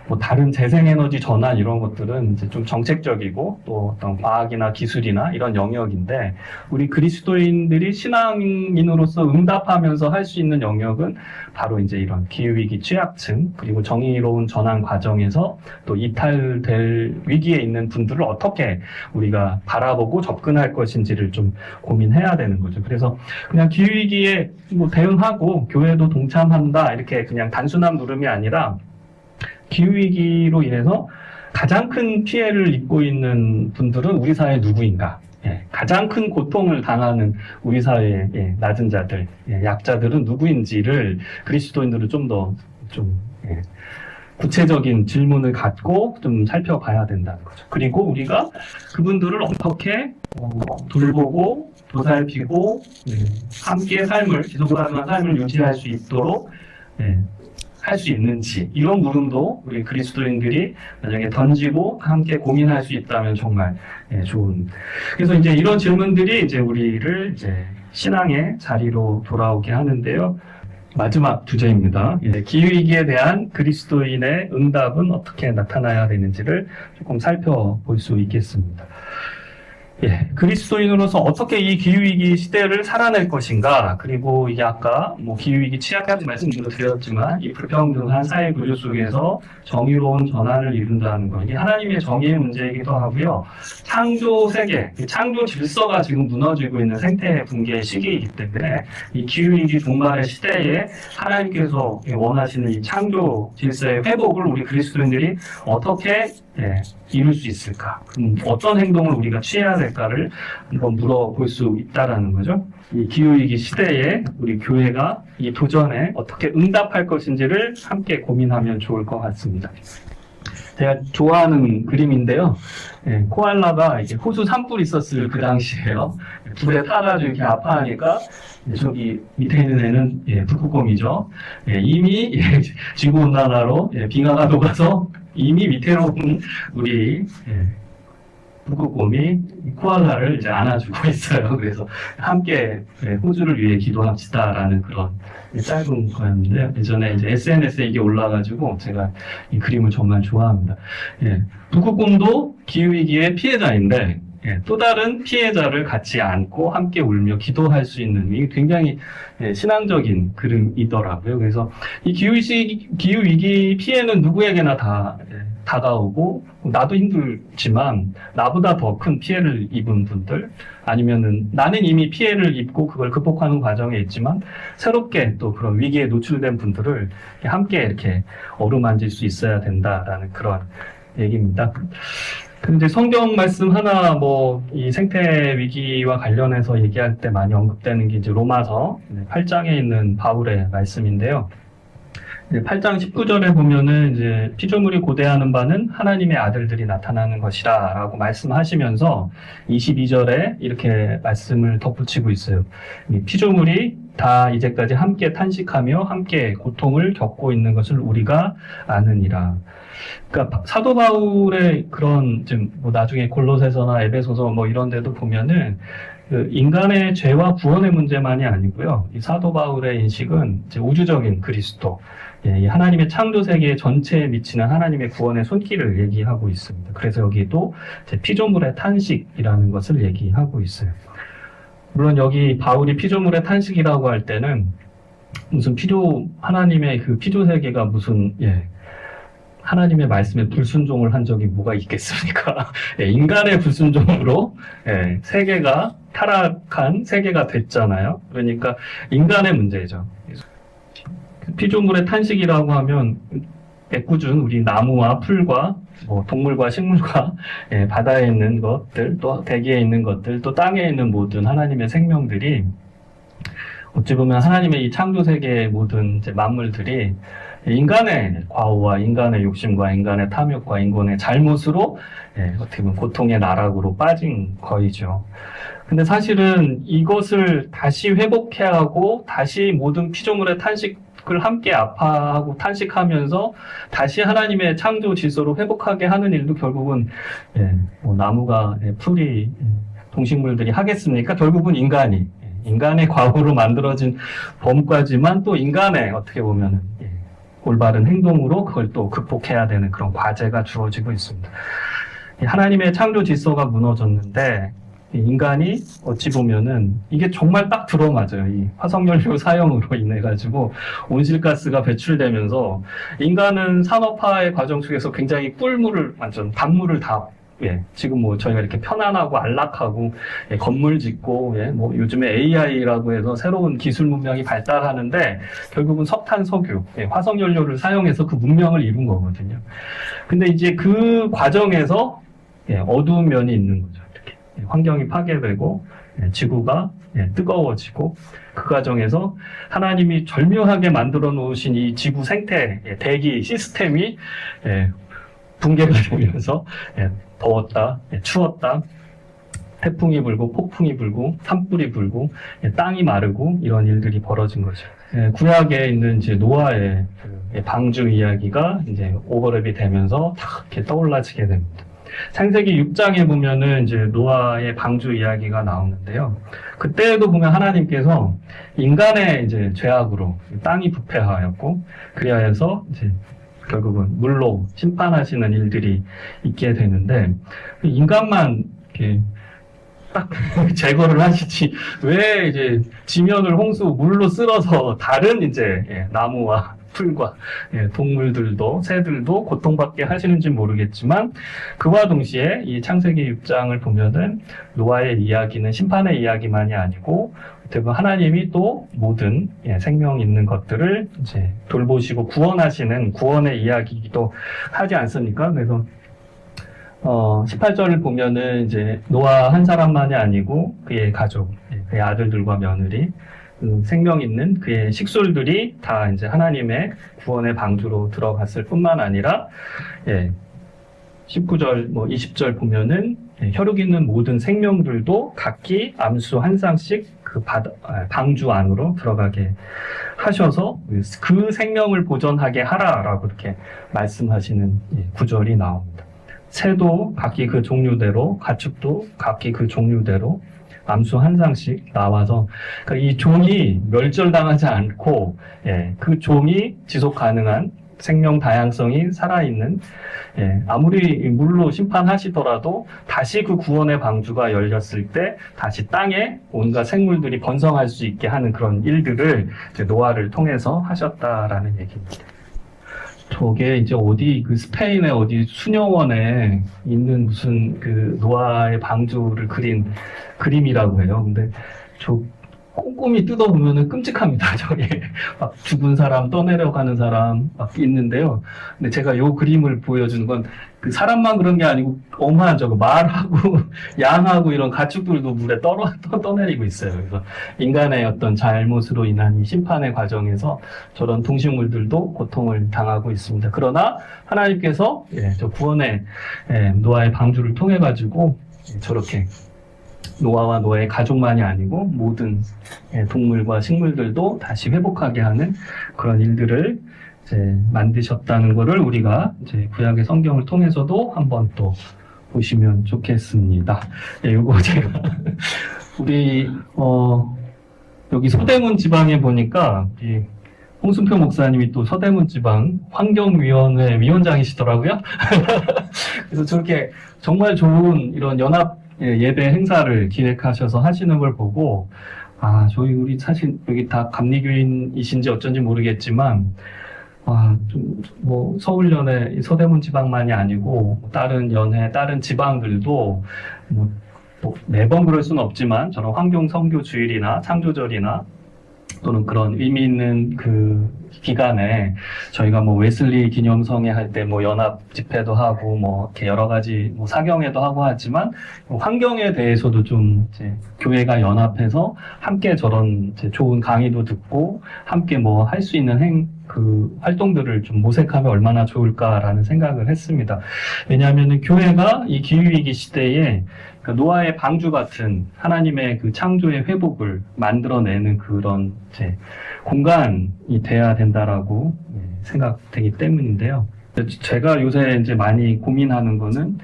뭐 다른 재생에너지 전환 이런 것들은 이제 좀 정책적이고 또 어떤 과학이나 기술이나 이런 영역인데 우리 그리스도인들이 신앙인으로서 응답하면서 할 수 있는 영역은 바로 이제 이런 기후위기 취약층 그리고 정의로운 전환 과정에서 또 이탈될 위기에 있는 분들을 어떻게 우리가 바라보고 접근할 것인지를 좀 고민해야 되는 거죠. 그래서 그냥 기후위기에 뭐 대응하고 교회도 동참한다 이렇게 그냥 단순한 물음이 아니라 기후위기로 인해서 가장 큰 피해를 입고 있는 분들은 우리 사회 누구인가? 가장 큰 고통을 당하는 우리 사회의 낮은 자들, 약자들은 누구인지를 그리스도인들은 좀 더 구체적인 질문을 갖고 좀 살펴봐야 된다는 거죠. 그리고 우리가 그분들을 어떻게 돌보고 보살피고 함께 삶을 지속 가능한 삶을 유지할 수 있도록 할 수 있는지 이런 물음도 우리 그리스도인들이 나중에 던지고 함께 고민할 수 있다면 정말 좋은. 그래서 이제 이런 질문들이 이제 우리를 이제 신앙의 자리로 돌아오게 하는데요. 마지막 주제입니다. 기후위기에 대한 그리스도인의 응답은 어떻게 나타나야 되는지를 조금 살펴볼 수 있겠습니다. 그리스도인으로서 어떻게 이 기후위기 시대를 살아낼 것인가, 그리고 이게 아까 뭐 기후위기 취약까지 말씀도 드렸지만 이 불평등한 사회 구조 속에서 정의로운 전환을 이룬다는 것, 이게 하나님의 정의의 문제이기도 하고요. 창조 세계, 창조 질서가 지금 무너지고 있는 생태 붕괴의 시기이기 때문에 이 기후위기 종말의 시대에 하나님께서 원하시는 이 창조 질서의 회복을 우리 그리스도인들이 어떻게 이룰 수 있을까? 어떤 행동을 우리가 취해야 될까를 한번 물어볼 수 있다라는 거죠. 이 기후위기 시대에 우리 교회가 이 도전에 어떻게 응답할 것인지를 함께 고민하면 좋을 것 같습니다. 제가 좋아하는 그림인데요. 코알라가 이제 호수 산불이 있었을 그 당시에요. 불에 타가지고 이렇게 아파하니까 저기 밑에 있는 애는 북극곰이죠. 이미 지구온난화로 빙하가 녹아서 이미 위태로운 우리 북극곰이 코알라를 이제 안아주고 있어요. 그래서 함께 호주를 위해 기도합시다라는 그런 짧은 거였는데요. 예전에 이제 SNS에 이게 올라가지고 제가 이 그림을 정말 좋아합니다. 북극곰도 기후위기의 피해자인데 또 다른 피해자를 같이 안고 함께 울며 기도할 수 있는, 이게 굉장히 신앙적인 그림이더라고요. 그래서 이 기후위기 피해는 누구에게나 다 다가오고, 나도 힘들지만 나보다 더 큰 피해를 입은 분들, 아니면은 나는 이미 피해를 입고 그걸 극복하는 과정에 있지만 새롭게 또 그런 위기에 노출된 분들을 함께 이렇게 어루만질 수 있어야 된다라는 그런 얘기입니다. 근데 성경 말씀 하나 이 생태 위기와 관련해서 얘기할 때 많이 언급되는 게 이제 로마서 8장에 있는 바울의 말씀인데요. 8장 19절에 보면은 이제 피조물이 고대하는 바는 하나님의 아들들이 나타나는 것이라 라고 말씀하시면서 22절에 이렇게 말씀을 덧붙이고 있어요. 이 피조물이 다 이제까지 함께 탄식하며 함께 고통을 겪고 있는 것을 우리가 아느니라. 그러니까 사도 바울의 그런 지금 나중에 골로새서나 에베소서 이런 데도 보면은 그 인간의 죄와 구원의 문제만이 아니고요. 이 사도 바울의 인식은 이제 우주적인 그리스도, 이 하나님의 창조 세계 전체에 미치는 하나님의 구원의 손길을 얘기하고 있습니다. 그래서 여기도 이제 피조물의 탄식이라는 것을 얘기하고 있어요. 물론 여기 바울이 피조물의 탄식이라고 할 때는 무슨 하나님의 그 피조 세계가 무슨 하나님의 말씀에 불순종을 한 적이 뭐가 있겠습니까? 인간의 불순종으로 세계가 타락한 세계가 됐잖아요. 그러니까 인간의 문제죠. 피조물의 탄식이라고 하면 애꿎은 우리 나무와 풀과 동물과 식물과 바다에 있는 것들, 또 대기에 있는 것들, 또 땅에 있는 모든 하나님의 생명들이 어찌 보면 하나님의 이 창조 세계의 모든 이제 만물들이 인간의 과오와 인간의 욕심과 인간의 탐욕과 인간의 잘못으로 어떻게 보면 고통의 나락으로 빠진 거이죠. 근데 사실은 이것을 다시 회복해야 하고 다시 모든 피조물의 탄식을 함께 아파하고 탄식하면서 다시 하나님의 창조 질서로 회복하게 하는 일도 결국은 나무가 풀이 동식물들이 하겠습니까? 결국은 인간의 과오로 만들어진 범과지만 또 인간의 어떻게 보면은 올바른 행동으로 그걸 또 극복해야 되는 그런 과제가 주어지고 있습니다. 하나님의 창조 질서가 무너졌는데 인간이 어찌 보면은 이게 정말 딱 들어맞아요. 이 화석연료 사용으로 인해 가지고 온실가스가 배출되면서 인간은 산업화의 과정 속에서 굉장히 완전 단물을 다 지금 저희가 이렇게 편안하고 안락하고 건물 짓고 요즘에 AI라고 해서 새로운 기술 문명이 발달하는데 결국은 석탄, 석유, 화석연료를 사용해서 그 문명을 이룬 거거든요. 근데 이제 그 과정에서 어두운 면이 있는 거죠. 이렇게 환경이 파괴되고 지구가 뜨거워지고 그 과정에서 하나님이 절묘하게 만들어 놓으신 이 지구 생태 대기 시스템이 붕괴가 되면서 더웠다, 추웠다, 태풍이 불고 폭풍이 불고 산불이 불고 땅이 마르고 이런 일들이 벌어진 거죠. 구약에 있는 이제 노아의 방주 이야기가 이제 오버랩이 되면서 다 이렇게 떠올라지게 됩니다. 창세기 6장에 보면은 이제 노아의 방주 이야기가 나오는데요. 그때도 보면 하나님께서 인간의 이제 죄악으로 땅이 부패하였고 그리하여서 이제 결국은 물로 심판하시는 일들이 있게 되는데 인간만 이렇게 딱 제거를 하시지 왜 이제 지면을 물로 쓸어서 다른 이제 나무와 풀과 동물들도 새들도 고통받게 하시는지 모르겠지만 그와 동시에 이 창세기 6장을 보면은 노아의 이야기는 심판의 이야기만이 아니고 하나님이 또 모든 생명 있는 것들을 이제 돌보시고 구원하시는 구원의 이야기이기도 하지 않습니까? 그래서 18절을 보면은 이제 노아 한 사람만이 아니고 그의 가족, 그의 아들들과 며느리, 그 생명 있는 그의 식솔들이 다 이제 하나님의 구원의 방주로 들어갔을 뿐만 아니라 19절, 20절 보면은 혈육 있는 모든 생명들도 각기 암수 한 쌍씩 그 방주 안으로 들어가게 하셔서 그 생명을 보존하게 하라라고 이렇게 말씀하시는 구절이 나옵니다. 새도 각기 그 종류대로, 가축도 각기 그 종류대로 암수 한 쌍씩 나와서 그러니까 이 종이 멸절당하지 않고 그 종이 지속 가능한 생명 다양성이 살아있는, 아무리 물로 심판하시더라도 다시 그 구원의 방주가 열렸을 때 다시 땅에 온갖 생물들이 번성할 수 있게 하는 그런 일들을 이제 노아를 통해서 하셨다라는 얘기입니다. 저게 이제 어디 그 스페인의 어디 수녀원에 있는 무슨 그 노아의 방주를 그린 그림이라고 해요. 근데 저 꼼꼼히 뜯어보면은 끔찍합니다. 저게 막 죽은 사람, 떠내려가는 사람 막 있는데요. 근데 제가 요 그림을 보여주는 건 그 사람만 그런 게 아니고 어마한 저거 말하고 양하고 이런 가축들도 물에 떠내리고 있어요. 그래서 인간의 어떤 잘못으로 인한 이 심판의 과정에서 저런 동식물들도 고통을 당하고 있습니다. 그러나 하나님께서 저 구원의 노아의 방주를 통해 가지고 저렇게 노아와 노아의 가족만이 아니고 모든 동물과 식물들도 다시 회복하게 하는 그런 일들을 이제 만드셨다는 것을 우리가 이제 구약의 성경을 통해서도 한번 또 보시면 좋겠습니다. 이거 제가 우리 여기 서대문 지방에 보니까 이 홍순표 목사님이 또 서대문 지방 환경위원회 위원장이시더라고요. 그래서 저렇게 정말 좋은 이런 연합 예배 행사를 기획하셔서 하시는 걸 보고, 저희 우리 사실 여기 다 감리교인이신지 어쩐지 모르겠지만, 좀 뭐 서울연회 서대문 지방만이 아니고 다른 연회, 다른 지방들도 뭐 매번 그럴 수는 없지만 저런 환경 선교 주일이나 창조절이나 또는 그런 의미 있는 그 기간에 저희가 뭐 웨슬리 기념성회 할 때 뭐 연합 집회도 하고 뭐 이렇게 여러 가지 뭐 사경회도 하고 하지만 환경에 대해서도 좀 이제 교회가 연합해서 함께 저런 이제 좋은 강의도 듣고 함께 뭐 할 수 있는 그 활동들을 좀 모색하면 얼마나 좋을까라는 생각을 했습니다. 왜냐하면 교회가 이 기후위기 시대에 노아의 방주 같은 하나님의 그 창조의 회복을 만들어내는 그런 이제 공간이 돼야 된다라고 생각되기 때문인데요. 제가 요새 이제 많이 고민하는 거는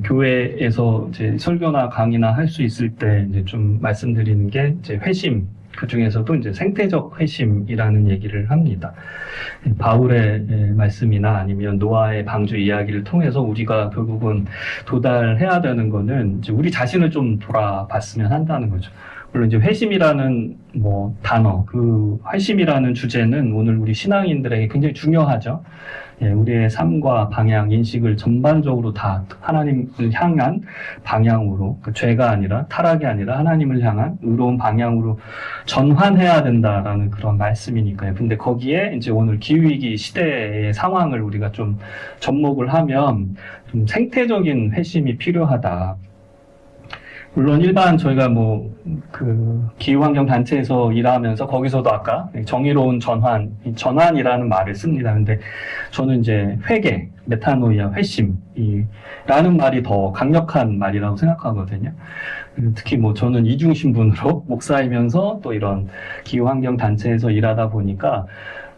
교회에서 이제 설교나 강의나 할 수 있을 때 이제 좀 말씀드리는 게 이제 회심, 그 중에서도 이제 생태적 회심이라는 얘기를 합니다. 바울의 말씀이나 아니면 노아의 방주 이야기를 통해서 우리가 결국은 도달해야 되는 거는 이제 우리 자신을 좀 돌아봤으면 한다는 거죠. 물론 이제 회심이라는 뭐 단어, 그 회심이라는 주제는 오늘 우리 신앙인들에게 굉장히 중요하죠. 우리의 삶과 방향, 인식을 전반적으로 다 하나님을 향한 방향으로, 그 죄가 아니라 타락이 아니라 하나님을 향한 의로운 방향으로 전환해야 된다라는 그런 말씀이니까요. 근데 거기에 이제 오늘 기후위기 시대의 상황을 우리가 좀 접목을 하면 좀 생태적인 회심이 필요하다. 물론 일반 저희가 뭐 그 기후환경 단체에서 일하면서 거기서도 아까 정의로운 전환이라는 말을 씁니다. 근데 저는 이제 회개, 메타노이아, 회심이라는 말이 더 강력한 말이라고 생각하거든요. 특히 뭐 저는 이중신분으로 목사이면서 또 이런 기후환경 단체에서 일하다 보니까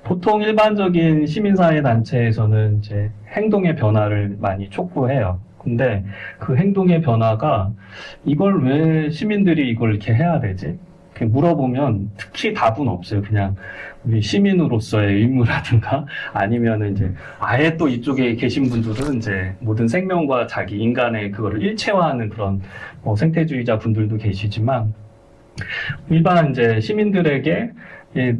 보통 일반적인 시민사회 단체에서는 이제 행동의 변화를 많이 촉구해요. 근데 그 행동의 변화가 이걸 왜 시민들이 이걸 이렇게 해야 되지? 이렇게 물어보면 특히 답은 없어요. 그냥 우리 시민으로서의 의무라든가 아니면은 이제 아예 또 이쪽에 계신 분들은 이제 모든 생명과 자기 인간의 그거를 일체화하는 그런 생태주의자 분들도 계시지만 일반 이제 시민들에게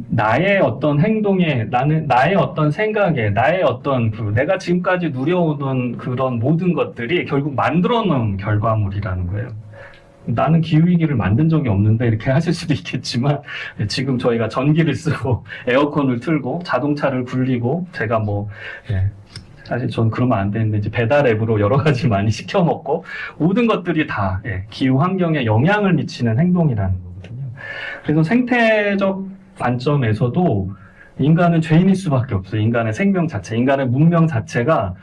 나의 어떤 행동에, 나의 어떤 생각에, 나의 어떤 내가 지금까지 누려오던 그런 모든 것들이 결국 만들어 놓은 결과물이라는 거예요. 나는 기후위기를 만든 적이 없는데 이렇게 하실 수도 있겠지만 지금 저희가 전기를 쓰고 에어컨을 틀고 자동차를 굴리고 제가 사실 전 그러면 안 되는데 이제 배달 앱으로 여러 가지 많이 시켜 먹고 모든 것들이 다 기후 환경에 영향을 미치는 행동이라는 거거든요. 그래서 생태적 관점에서도 인간은 죄인일 수밖에 없어요. 인간의 생명 자체, 인간의 문명 자체가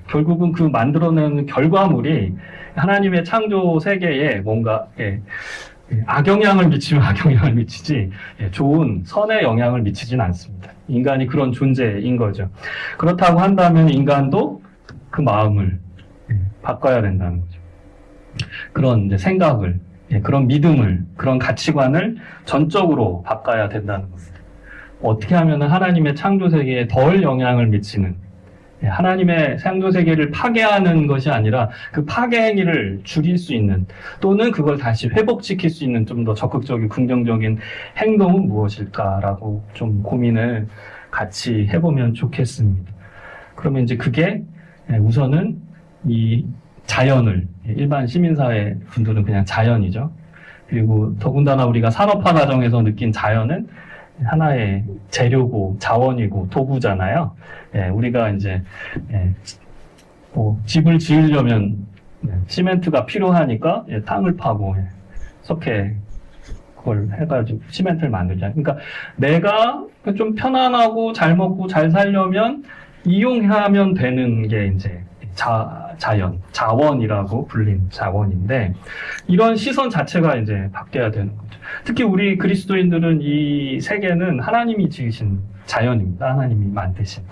결국은 그 만들어내는 결과물이 하나님의 창조 세계에 뭔가 악영향을 미치면 악영향을 미치지 좋은 선의 영향을 미치진 않습니다. 인간이 그런 존재인 거죠. 그렇다고 한다면 인간도 그 마음을 바꿔야 된다는 거죠. 그런 이제 생각을, 그런 믿음을, 그런 가치관을 전적으로 바꿔야 된다는 겁니다. 어떻게 하면 하나님의 창조 세계에 덜 영향을 미치는, 하나님의 창조 세계를 파괴하는 것이 아니라 그 파괴 행위를 줄일 수 있는, 또는 그걸 다시 회복시킬 수 있는 좀 더 적극적인 긍정적인 행동은 무엇일까라고 좀 고민을 같이 해보면 좋겠습니다. 그러면 이제 그게 우선은 이 자연을, 일반 시민사회 분들은 그냥 자연이죠. 그리고 더군다나 우리가 산업화 과정에서 느낀 자연은 하나의 재료고 자원이고 도구잖아요. 우리가 이제 집을 지으려면 시멘트가 필요하니까 땅을 파고 석회 그걸 해가지고 시멘트를 만들잖아요. 그러니까 내가 좀 편안하고 잘 먹고 잘 살려면 이용하면 되는 게 이제 자연, 자원이라고 불린 자원인데, 이런 시선 자체가 이제 바뀌어야 되는 거죠. 특히 우리 그리스도인들은 이 세계는 하나님이 지으신 자연입니다. 하나님이 만드신.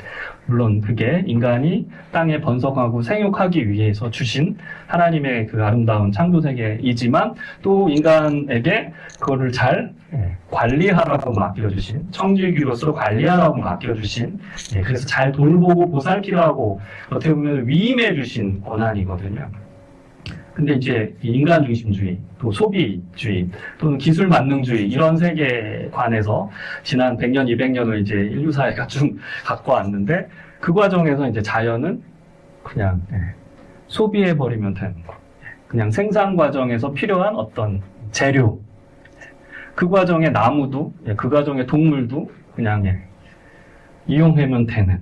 물론 그게 인간이 땅에 번성하고 생육하기 위해서 주신 하나님의 그 아름다운 창조 세계이지만, 또 인간에게 그거를 잘 관리하라고 맡겨주신, 청지기로서 관리하라고 맡겨주신, 그래서 잘 돌보고 보살피라고 어떻게 보면 위임해주신 권한이거든요. 근데 이제 인간 중심주의, 또 소비주의, 또는 기술 만능주의, 이런 세계관에서 지난 100년, 200년을 이제 인류사회가 좀 갖고 왔는데, 그 과정에서 이제 자연은 그냥 소비해버리면 되는 거. 그냥 생산 과정에서 필요한 어떤 재료, 그 과정의 나무도, 그 과정의 동물도 그냥 이용하면 되는.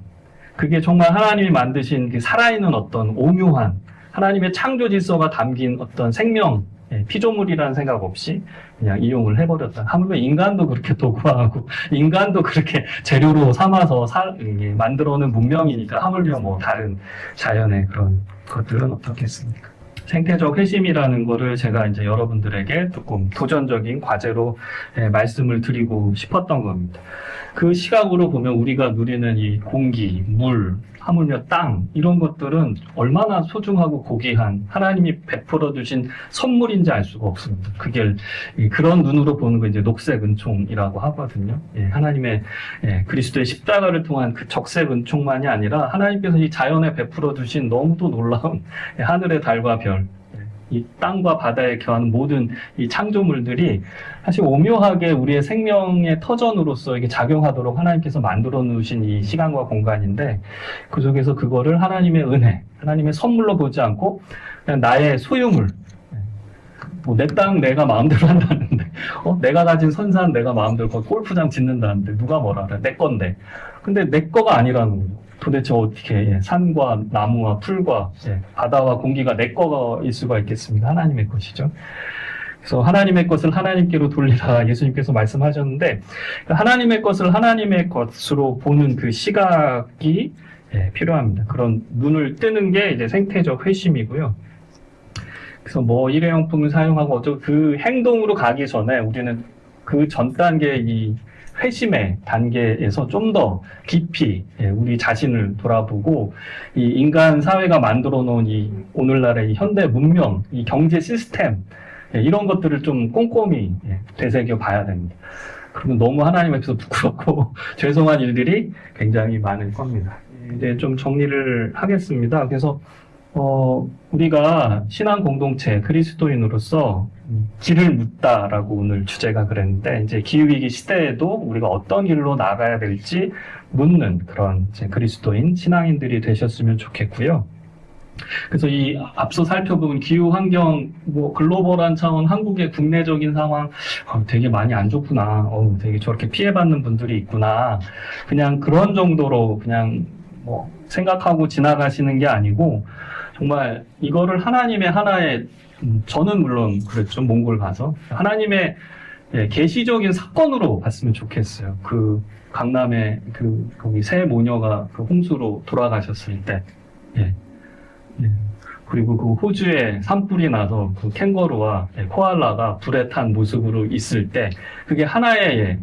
그게 정말 하나님이 만드신 그 살아있는 어떤 오묘한 하나님의 창조 질서가 담긴 어떤 생명, 피조물이라는 생각 없이 그냥 이용을 해버렸다. 하물며 인간도 그렇게 도구화하고 인간도 그렇게 재료로 삼아서 만들어놓은 문명이니까 하물며 뭐 다른 자연의 그런 것들은 어떻겠습니까? 생태적 회심이라는 거를 제가 이제 여러분들에게 조금 도전적인 과제로 말씀을 드리고 싶었던 겁니다. 그 시각으로 보면 우리가 누리는 이 공기, 물, 하물며 땅, 이런 것들은 얼마나 소중하고 고귀한 하나님이 베풀어 주신 선물인지 알 수가 없습니다. 그게 그런 눈으로 보는 거 이제 녹색 은총이라고 하거든요. 하나님의 그리스도의 십자가를 통한 그 적색 은총만이 아니라 하나님께서 이 자연에 베풀어 주신 너무도 놀라운 하늘의 달과 별, 이 땅과 바다에 껴하는 모든 이 창조물들이 사실 오묘하게 우리의 생명의 터전으로서 이게 작용하도록 하나님께서 만들어 놓으신 이 시간과 공간인데, 그 속에서 그거를 하나님의 은혜, 하나님의 선물로 보지 않고 그냥 나의 소유물, 뭐 내 땅 내가 마음대로 한다는데, 내가 가진 선산 내가 마음대로 골프장 짓는다는데 누가 뭐라 그래, 내 건데. 근데 내 거가 아니라는 거죠. 도대체 어떻게 산과 나무와 풀과 바다와 공기가 내 거일 수가 있겠습니까? 하나님의 것이죠. 그래서 하나님의 것을 하나님께로 돌리라 예수님께서 말씀하셨는데, 하나님의 것을 하나님의 것으로 보는 그 시각이 필요합니다. 그런 눈을 뜨는 게 이제 생태적 회심이고요. 그래서 뭐 일회용품을 사용하고 어쩌고 그 행동으로 가기 전에 우리는 그 전 단계 이 회심의 단계에서 좀 더 깊이 우리 자신을 돌아보고 이 인간 사회가 만들어 놓은 이 오늘날의 이 현대 문명, 이 경제 시스템, 이런 것들을 좀 꼼꼼히 되새겨 봐야 됩니다. 그러면 너무 하나님 앞에서 부끄럽고 죄송한 일들이 굉장히 많을 겁니다. 이제 좀 정리를 하겠습니다. 그래서 우리가 신앙 공동체 그리스도인으로서 길을 묻다라고 오늘 주제가 그랬는데, 이제 기후위기 시대에도 우리가 어떤 길로 나가야 될지 묻는 그런 이제 그리스도인 신앙인들이 되셨으면 좋겠고요. 그래서 이 앞서 살펴본 기후 환경, 뭐 글로벌한 차원, 한국의 국내적인 상황 되게 많이 안 좋구나, 되게 저렇게 피해받는 분들이 있구나, 그냥 그런 정도로 그냥 뭐 생각하고 지나가시는 게 아니고, 정말 이거를 하나님의 하나의, 저는 물론 그랬죠, 몽골 가서 하나님의 계시적인 사건으로 봤으면 좋겠어요. 그 강남에 거기 새 모녀가 그 홍수로 돌아가셨을 때, 그리고 그 호주에 산불이 나서 그 캥거루와 코알라가 불에 탄 모습으로 있을 때, 그게 하나의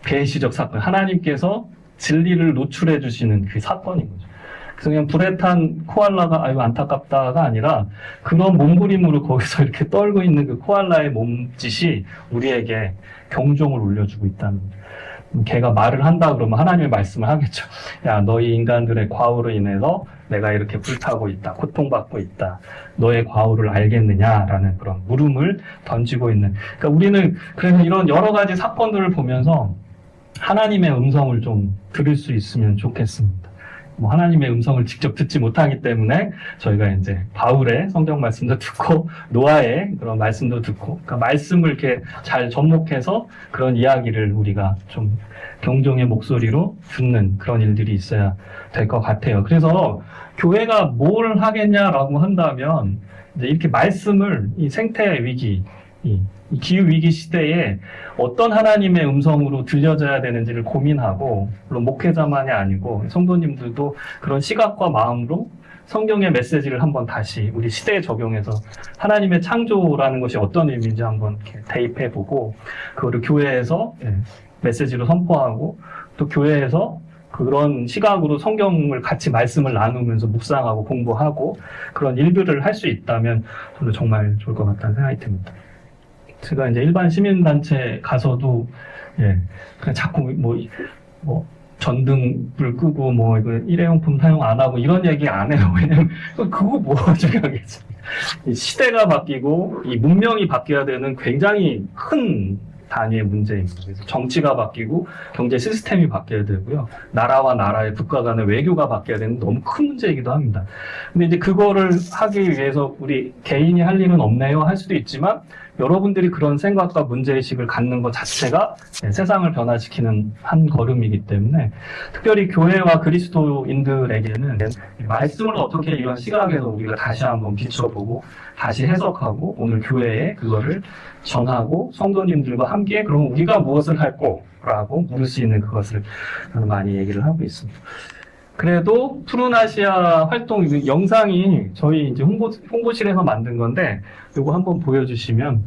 계시적 사건, 하나님께서 진리를 노출해 주시는 그 사건인 거죠. 그래서 그냥 불에 탄 코알라가 아유 안타깝다가 아니라, 그런 몸부림으로 거기서 이렇게 떨고 있는 그 코알라의 몸짓이 우리에게 경종을 울려주고 있다는 거죠. 걔가 말을 한다 그러면 하나님의 말씀을 하겠죠. 야, 너희 인간들의 과오로 인해서 내가 이렇게 불타고 있다, 고통받고 있다. 너의 과오를 알겠느냐라는 그런 물음을 던지고 있는. 그러니까 우리는 그래서 이런 여러 가지 사건들을 보면서 하나님의 음성을 좀 들을 수 있으면 좋겠습니다. 뭐 하나님의 음성을 직접 듣지 못하기 때문에 저희가 이제 바울의 성경 말씀도 듣고 노아의 그런 말씀도 듣고, 그러니까 말씀을 이렇게 잘 접목해서 그런 이야기를 우리가 좀 경종의 목소리로 듣는 그런 일들이 있어야 될 것 같아요. 그래서 교회가 뭘 하겠냐라고 한다면 이제 이렇게 말씀을 이 생태 위기, 이 기후 위기 시대에 어떤 하나님의 음성으로 들려져야 되는지를 고민하고, 물론 목회자만이 아니고 성도님들도 그런 시각과 마음으로 성경의 메시지를 한번 다시 우리 시대에 적용해서 하나님의 창조라는 것이 어떤 의미인지 한번 이렇게 대입해보고, 그거를 교회에서 메시지로 선포하고, 또 교회에서 그런 시각으로 성경을 같이 말씀을 나누면서 묵상하고 공부하고 그런 일들을 할 수 있다면 저는 정말 좋을 것 같다는 생각이 듭니다. 제가 이제 일반 시민단체 가서도, 그냥 자꾸 뭐, 전등불 끄고, 뭐, 이거 일회용품 사용 안 하고, 이런 얘기 안 해요. 왜냐면, 그거 뭐 중요하겠습니까? 이 시대가 바뀌고, 이 문명이 바뀌어야 되는 굉장히 큰 단위의 문제입니다. 그래서 정치가 바뀌고, 경제 시스템이 바뀌어야 되고요. 나라와 나라의 국가 간의 외교가 바뀌어야 되는 너무 큰 문제이기도 합니다. 근데 이제 그거를 하기 위해서 우리 개인이 할 일은 없네요. 할 수도 있지만, 여러분들이 그런 생각과 문제의식을 갖는 것 자체가 세상을 변화시키는 한 걸음이기 때문에, 특별히 교회와 그리스도인들에게는 말씀을 어떻게 이런 시각에서 우리가 다시 한번 비춰보고 다시 해석하고 오늘 교회에 그거를 전하고 성도님들과 함께 그럼 우리가 무엇을 할 거라고 물을 수 있는 그것을 저는 많이 얘기를 하고 있습니다. 그래도 푸른 아시아 활동 영상이 저희 이제 홍보실에서 만든 건데, 요거 한번 보여주시면,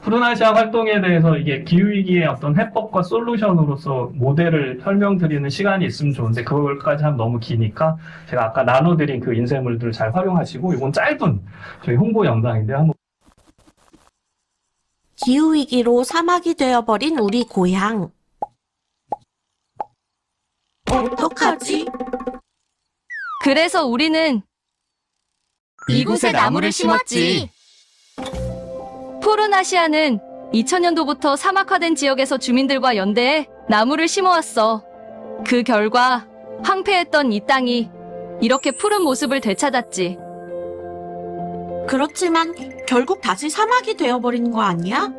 푸른 아시아 활동에 대해서 이게 기후위기의 어떤 해법과 솔루션으로서 모델을 설명드리는 시간이 있으면 좋은데, 그걸까지 하면 너무 기니까, 제가 아까 나눠드린 그 인쇄물들을 잘 활용하시고, 이건 짧은 저희 홍보 영상인데, 한번. 기후위기로 사막이 되어버린 우리 고향. 어떡하지? 그래서 우리는 이곳에 나무를 심었지. 푸른 아시아는 2000년도부터 사막화된 지역에서 주민들과 연대해 나무를 심어왔어. 그 결과 황폐했던 이 땅이 이렇게 푸른 모습을 되찾았지. 그렇지만 결국 다시 사막이 되어버린 거 아니야?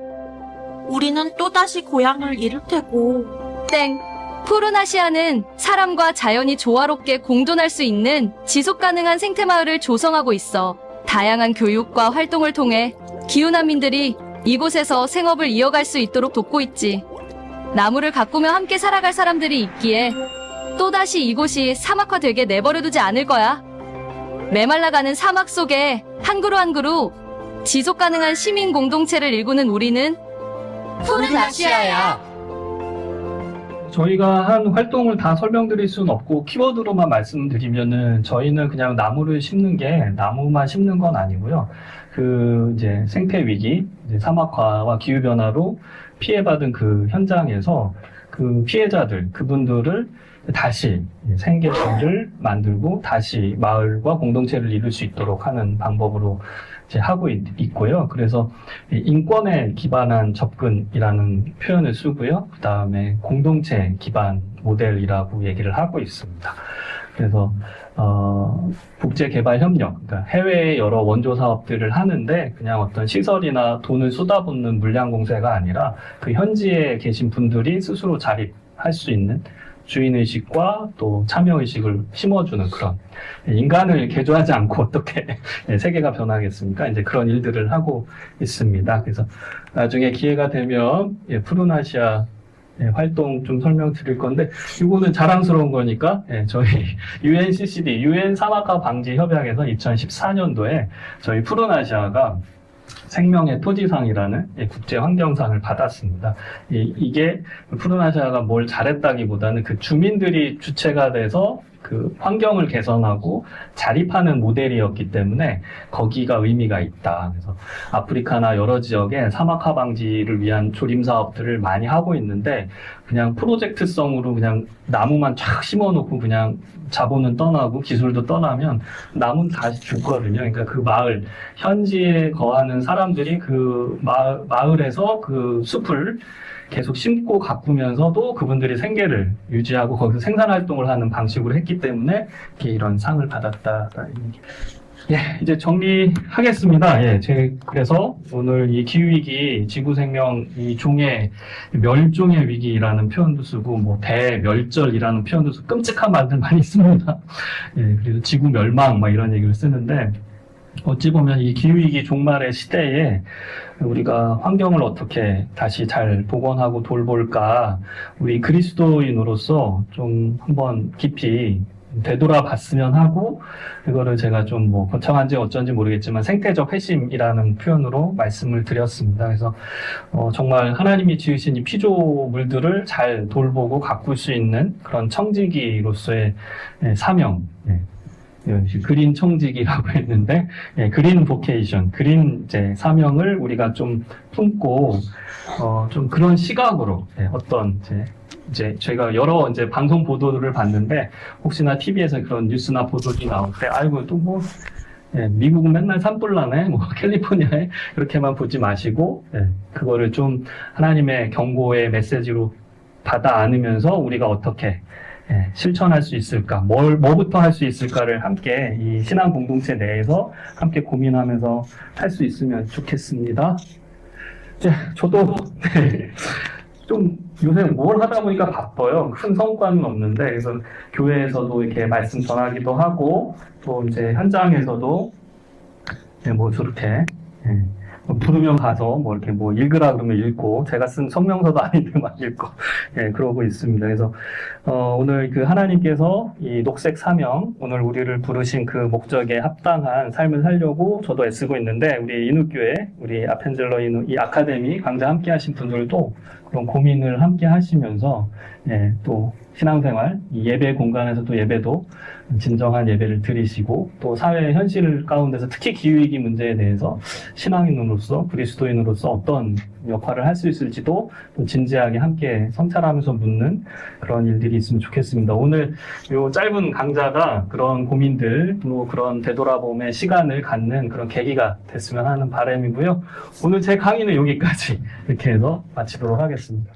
우리는 또다시 고향을 잃을 테고. 땡. 푸른 아시아는 사람과 자연이 조화롭게 공존할 수 있는 지속가능한 생태마을을 조성하고 있어. 다양한 교육과 활동을 통해 기후난민들이 이곳에서 생업을 이어갈 수 있도록 돕고 있지. 나무를 가꾸며 함께 살아갈 사람들이 있기에 또다시 이곳이 사막화되게 내버려두지 않을 거야. 메말라가는 사막 속에 한 그루 한 그루 지속가능한 시민 공동체를 일구는 우리는 푸른 아시아야. 저희가 한 활동을 다 설명드릴 수는 없고 키워드로만 말씀드리면은, 저희는 그냥 나무를 심는 게 나무만 심는 건 아니고요. 그 이제 생태 위기, 이제 사막화와 기후 변화로 피해받은 그 현장에서 그 피해자들, 그분들을 다시 생계를 만들고 다시 마을과 공동체를 이룰 수 있도록 하는 방법으로 이제 하고 있고요. 그래서 인권에 기반한 접근이라는 표현을 쓰고요. 그 다음에 공동체 기반 모델이라고 얘기를 하고 있습니다. 그래서 국제개발협력, 그러니까 해외의 여러 원조 사업들을 하는데 그냥 어떤 시설이나 돈을 쏟아붓는 물량 공세가 아니라 그 현지에 계신 분들이 스스로 자립할 수 있는 주인의식과 또 참여의식을 심어주는 그런, 인간을 개조하지 않고 어떻게 세계가 변하겠습니까? 이제 그런 일들을 하고 있습니다. 그래서 나중에 기회가 되면 푸른 아시아 활동 좀 설명드릴 건데, 이거는 자랑스러운 거니까 저희 UNCCD, UN 사막화 방지 협약에서 2014년도에 저희 푸른 아시아가 생명의 토지상이라는 국제 환경상을 받았습니다. 이게 푸른 아시아가 뭘 잘했다기보다는 그 주민들이 주체가 돼서 그 환경을 개선하고 자립하는 모델이었기 때문에 거기가 의미가 있다. 그래서 아프리카나 여러 지역에 사막화 방지를 위한 조림 사업들을 많이 하고 있는데 그냥 프로젝트성으로 그냥 나무만 쫙 심어놓고 그냥 자본은 떠나고 기술도 떠나면 나무는 다시 죽거든요. 그러니까 그 마을, 현지에 거하는 사람들이 그 마을에서 그 숲을 계속 심고 가꾸면서도 그분들이 생계를 유지하고 거기서 생산 활동을 하는 방식으로 했기 때문에 이런 상을 받았다라는 얘기. 예, 이제 정리하겠습니다. 예, 그래서 오늘 이 기후위기, 지구생명, 이 종의 멸종의 위기라는 표현도 쓰고, 뭐, 대멸절이라는 표현도 쓰고, 끔찍한 말들 많이 씁니다. 예, 그래서 지구 멸망, 막 이런 얘기를 쓰는데, 어찌 보면 이 기후위기 종말의 시대에 우리가 환경을 어떻게 다시 잘 복원하고 돌볼까, 우리 그리스도인으로서 좀 한번 깊이 되돌아봤으면 하고, 이거를 제가 좀 뭐 거창한지 어쩐지 모르겠지만 생태적 회심이라는 표현으로 말씀을 드렸습니다. 그래서 정말 하나님이 지으신 이 피조물들을 잘 돌보고 가꿀 수 있는 그런 청지기로서의 사명, 그린 청지기라고 했는데, 그린 보케이션, 그린 이제 사명을 우리가 좀 품고, 좀 그런 시각으로, 어떤 이제 저희가 여러 이제 방송 보도를 봤는데, 혹시나 TV에서 그런 뉴스나 보도들이 나올 때, 아이고, 또 뭐, 미국은 맨날 산불 나네, 뭐, 캘리포니아에, 이렇게만 보지 마시고, 그거를 좀 하나님의 경고의 메시지로 받아 안으면서 우리가 어떻게 실천할 수 있을까, 뭐부터 할 수 있을까를 함께 이 신앙 공동체 내에서 함께 고민하면서 할 수 있으면 좋겠습니다. 저도 좀 요새 뭘 하다 보니까 바빠요. 큰 성과는 없는데, 그래서 교회에서도 이렇게 말씀 전하기도 하고, 또 이제 현장에서도 뭐 저렇게 부르면 가서 뭐 이렇게 뭐 읽으라 그러면 읽고, 제가 쓴 성명서도 아닌데 막 읽고, 그러고 있습니다. 그래서, 오늘 그 하나님께서 이 녹색 사명, 오늘 우리를 부르신 그 목적에 합당한 삶을 살려고 저도 애쓰고 있는데, 우리 인후교회, 우리 아펜젤러 이 아카데미 강좌 함께 하신 분들도 그런 고민을 함께 하시면서, 또 신앙생활, 이 예배 공간에서도 예배도 진정한 예배를 드리시고, 또 사회 현실 가운데서 특히 기후위기 문제에 대해서 신앙인으로서, 그리스도인으로서 어떤 역할을 할 수 있을지도 또 진지하게 함께 성찰하면서 묻는 그런 일들이 있으면 좋겠습니다. 오늘 요 짧은 강좌가 그런 고민들, 또 그런 되돌아봄의 시간을 갖는 그런 계기가 됐으면 하는 바람이고요. 오늘 제 강의는 여기까지 이렇게 해서 마치도록 하겠습니다.